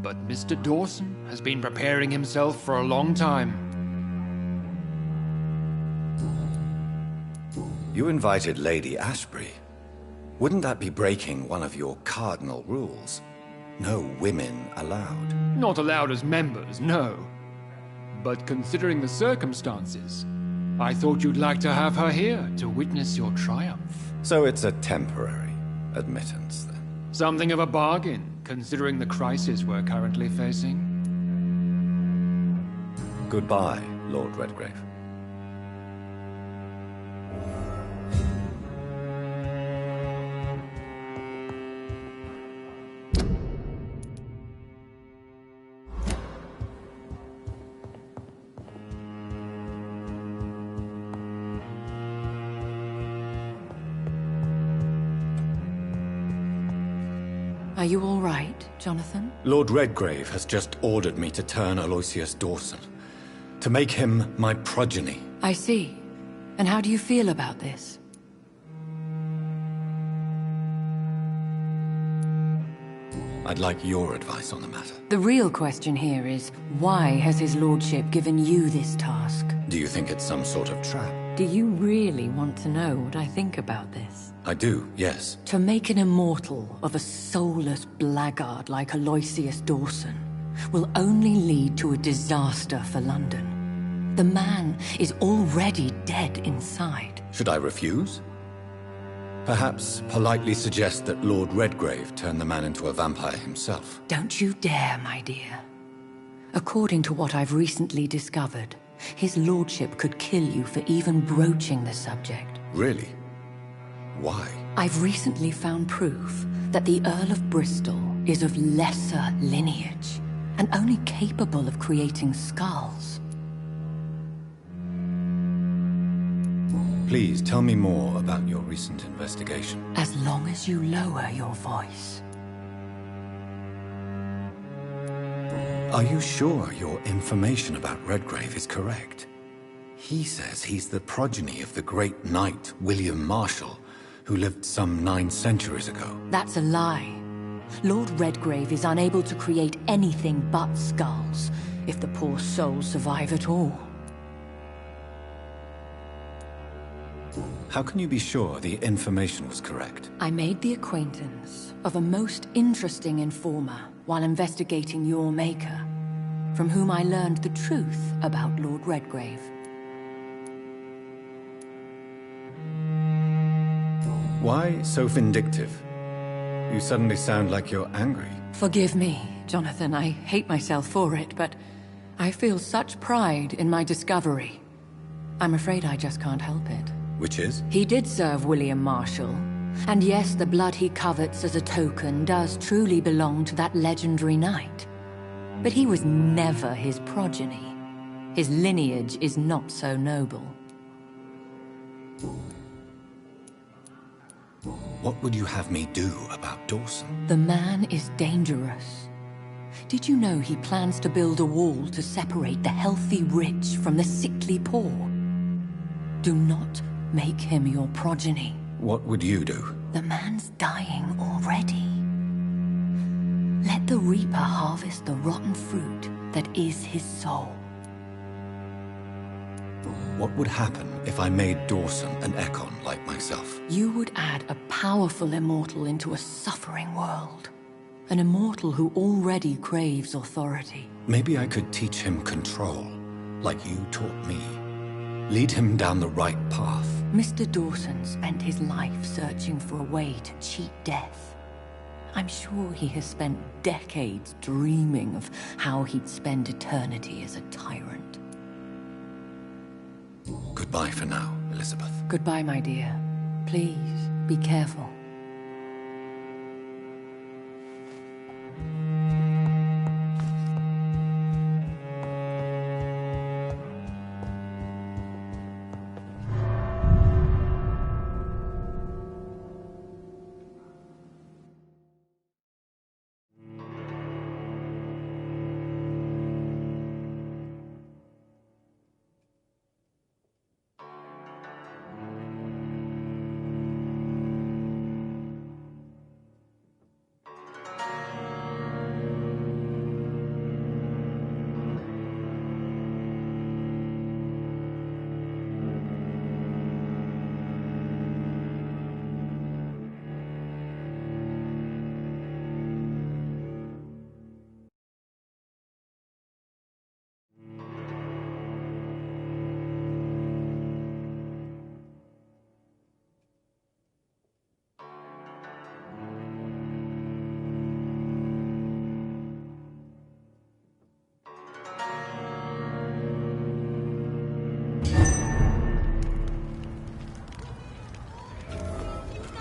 But Mr. Dawson has been preparing himself for a long time. You invited Lady Ashbury. Wouldn't that be breaking one of your cardinal rules? No women allowed. Not allowed as members, no. But considering the circumstances, I thought you'd like to have her here to witness your triumph. So it's a temporary admittance, then? Something of a bargain, considering the crisis we're currently facing. Goodbye, Lord Redgrave. Are you all right, Jonathan? Lord Redgrave has just ordered me to turn Aloysius Dawson, to make him my progeny. I see. And how do you feel about this? I'd like your advice on the matter. The real question here is, why has his lordship given you this task? Do you think it's some sort of trap? Do you really want to know what I think about this? I do, yes. To make an immortal of a soulless blackguard like Aloysius Dawson will only lead to a disaster for London. The man is already dead inside. Should I refuse? Perhaps politely suggest that Lord Redgrave turn the man into a vampire himself. Don't you dare, my dear. According to what I've recently discovered, his lordship could kill you for even broaching the subject. Really? Why? I've recently found proof that the Earl of Bristol is of lesser lineage and only capable of creating skulls. Please tell me more about your recent investigation. As long as you lower your voice. Are you sure your information about Redgrave is correct? He says he's the progeny of the great knight William Marshall, who lived some 9 centuries ago. That's a lie. Lord Redgrave is unable to create anything but skulls, if the poor soul survive at all. How can you be sure the information was correct? I made the acquaintance of a most interesting informer while investigating your maker, from whom I learned the truth about Lord Redgrave. Why so vindictive? You suddenly sound like you're angry. Forgive me, Jonathan. I hate myself for it, but I feel such pride in my discovery. I'm afraid I just can't help it. Which is? He did serve William Marshall. And yes, the blood he covets as a token does truly belong to that legendary knight. But he was never his progeny. His lineage is not so noble. What would you have me do about Dawson? The man is dangerous. Did you know he plans to build a wall to separate the healthy rich from the sickly poor? Do not make him your progeny. What would you do? The man's dying already. Let the Reaper harvest the rotten fruit that is his soul. What would happen if I made Dawson an Ekon like myself? You would add a powerful immortal into a suffering world. An immortal who already craves authority. Maybe I could teach him control, like you taught me. Lead him down the right path. Mr. Dawson spent his life searching for a way to cheat death. I'm sure he has spent decades dreaming of how he'd spend eternity as a tyrant. Goodbye for now, Elizabeth. Goodbye, my dear. Please, be careful.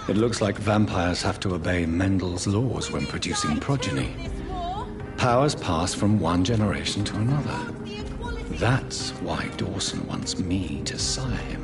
It looks like vampires have to obey Mendel's laws when producing progeny. Powers pass from one generation to another. That's why Dawson wants me to sire him.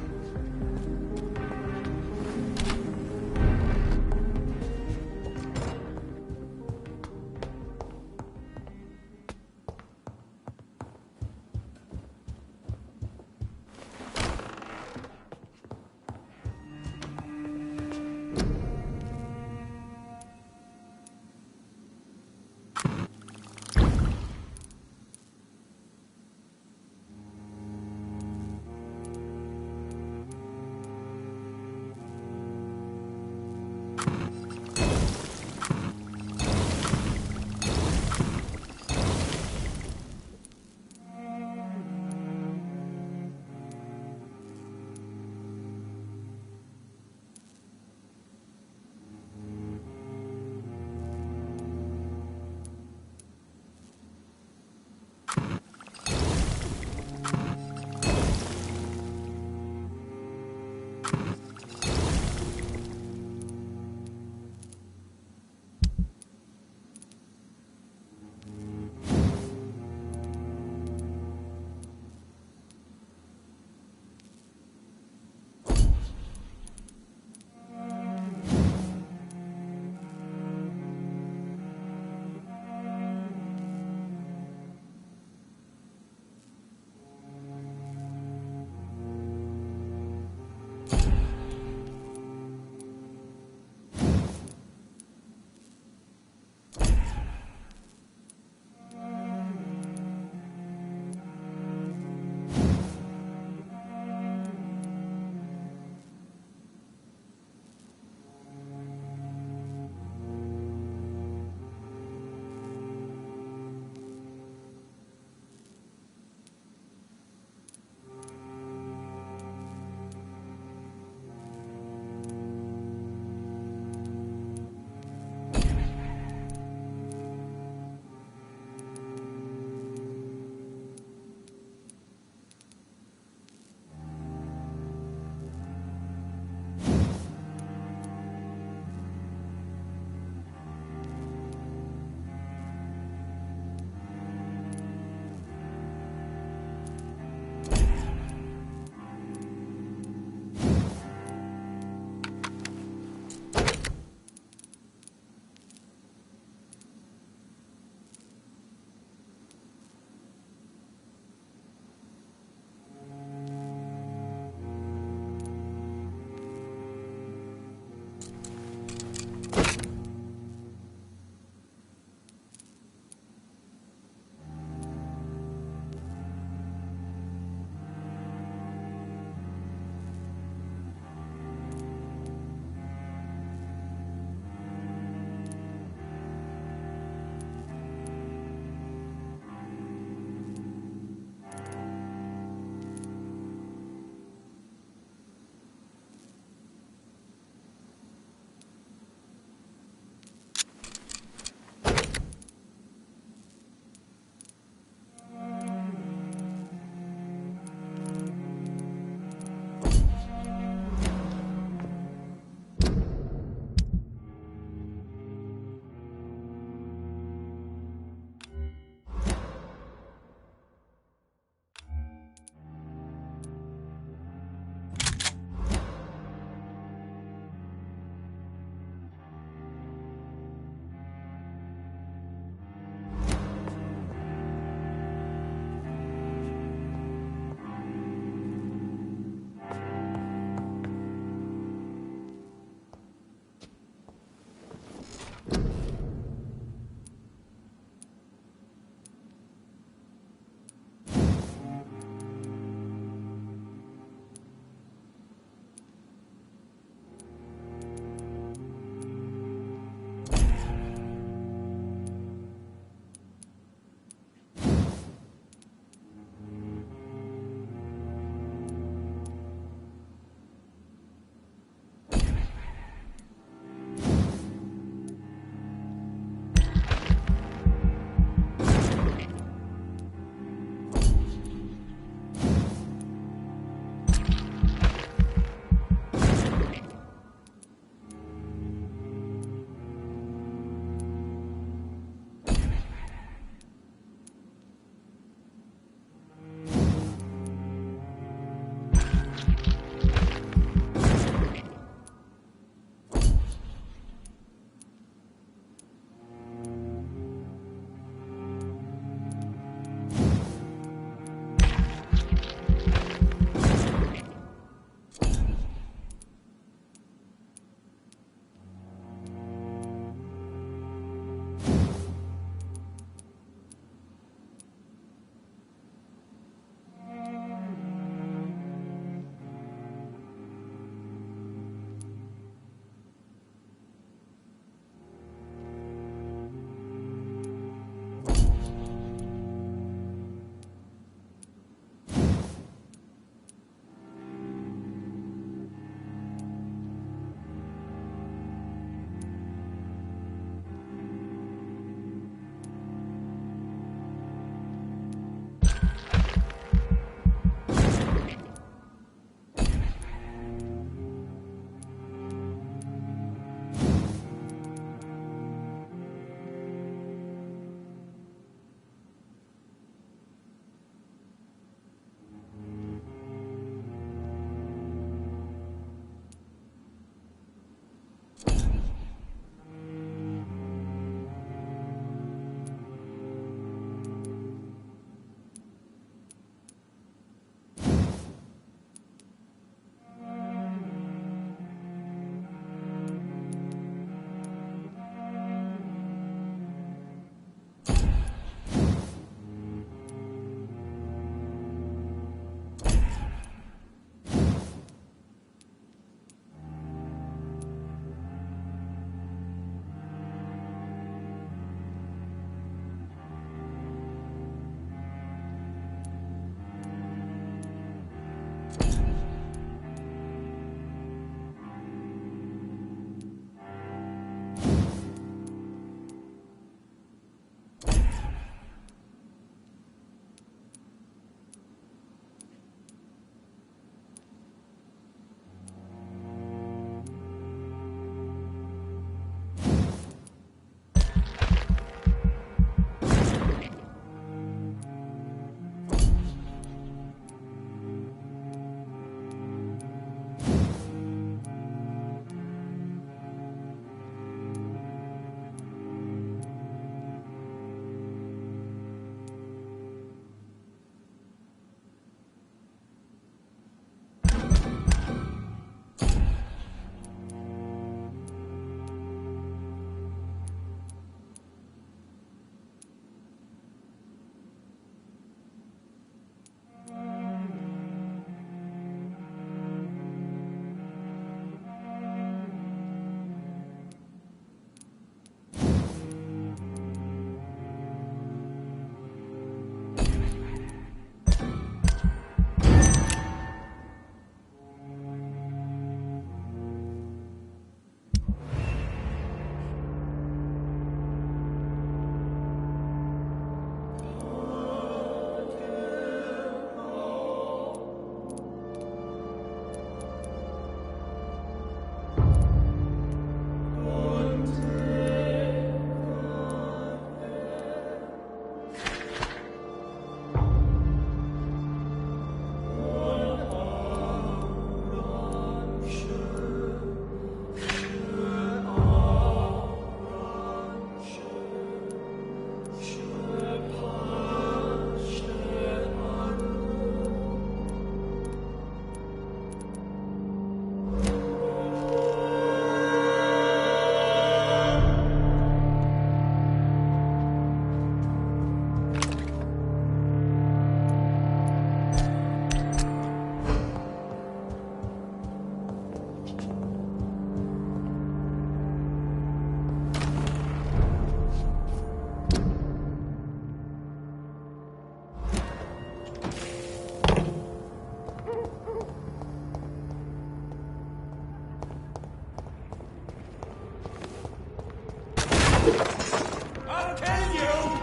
I'll kill you!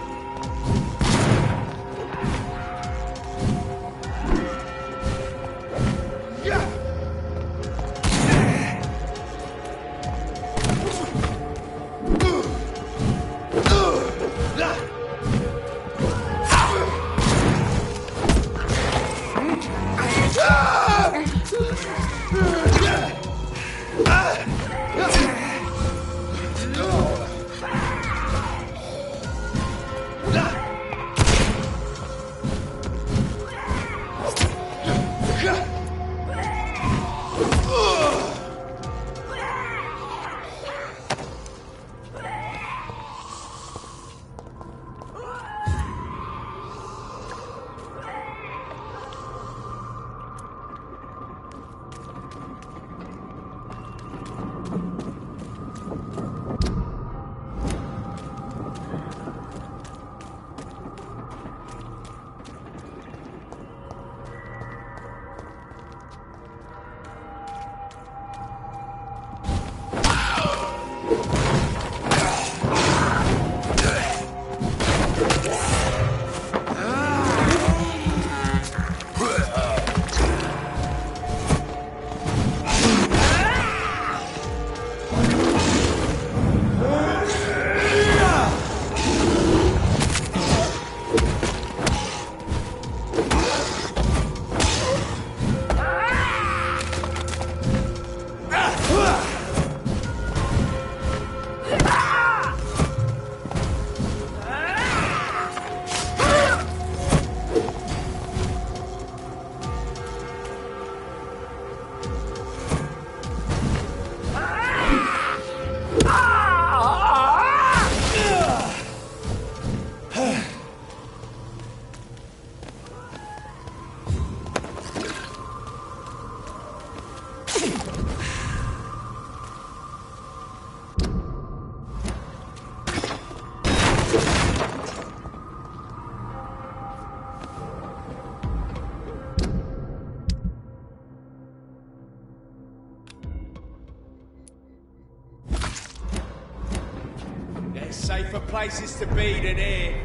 Safer places to be than here.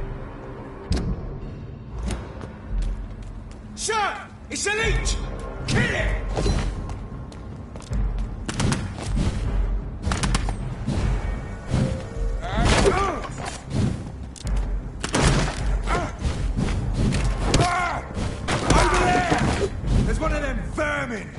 Sir! It's a leech! Kill it! Over there! There's one of them vermin!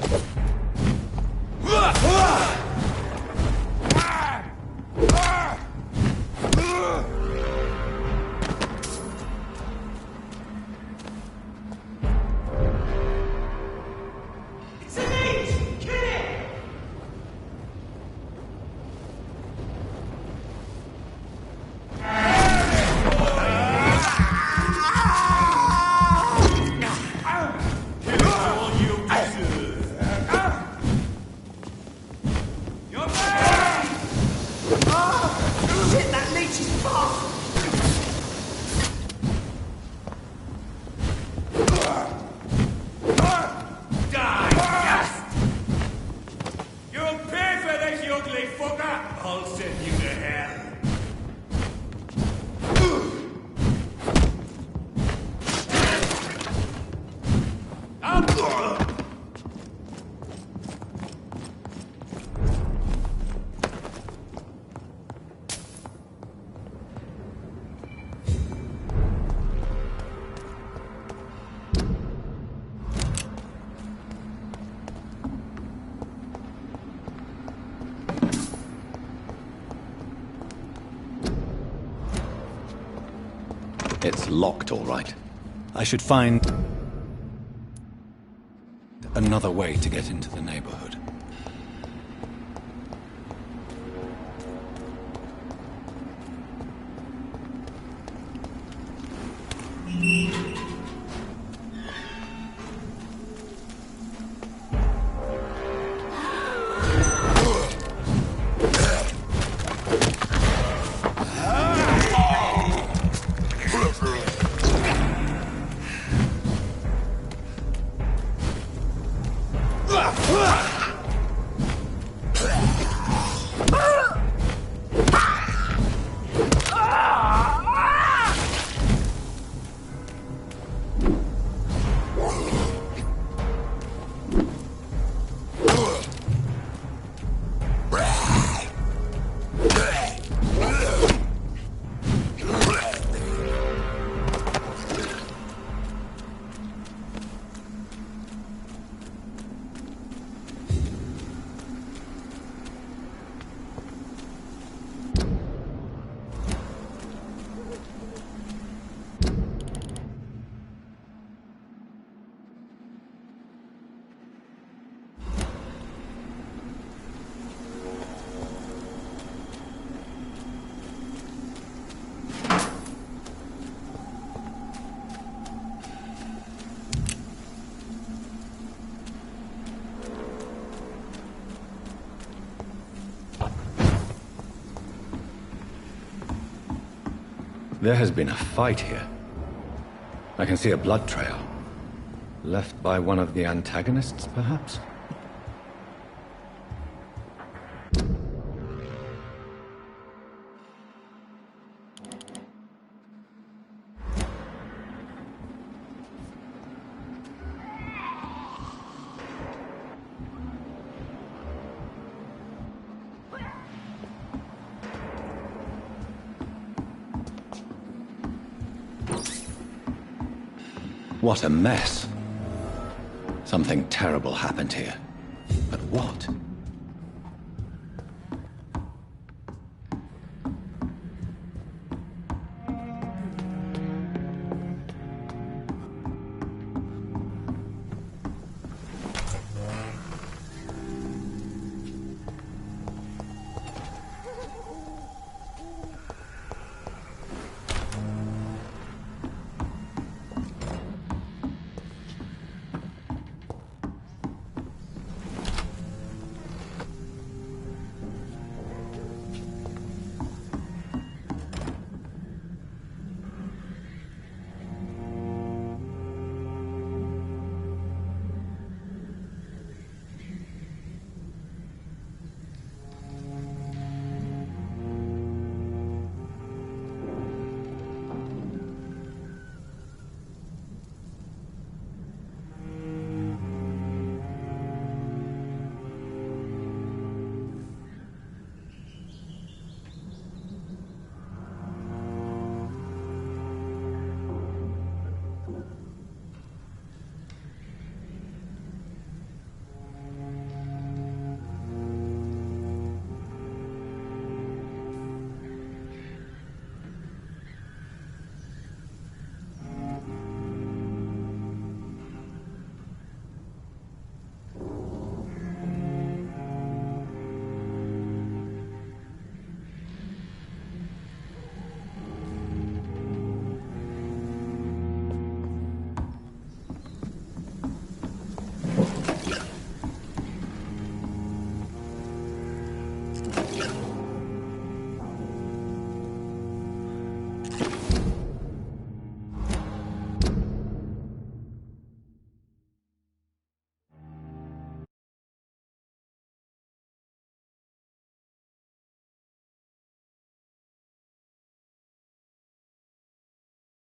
It's locked, all right. I should find another way to get into the neighborhood. There has been a fight here. I can see a blood trail. Left by one of the antagonists, perhaps? What a mess. Something terrible happened here. But what?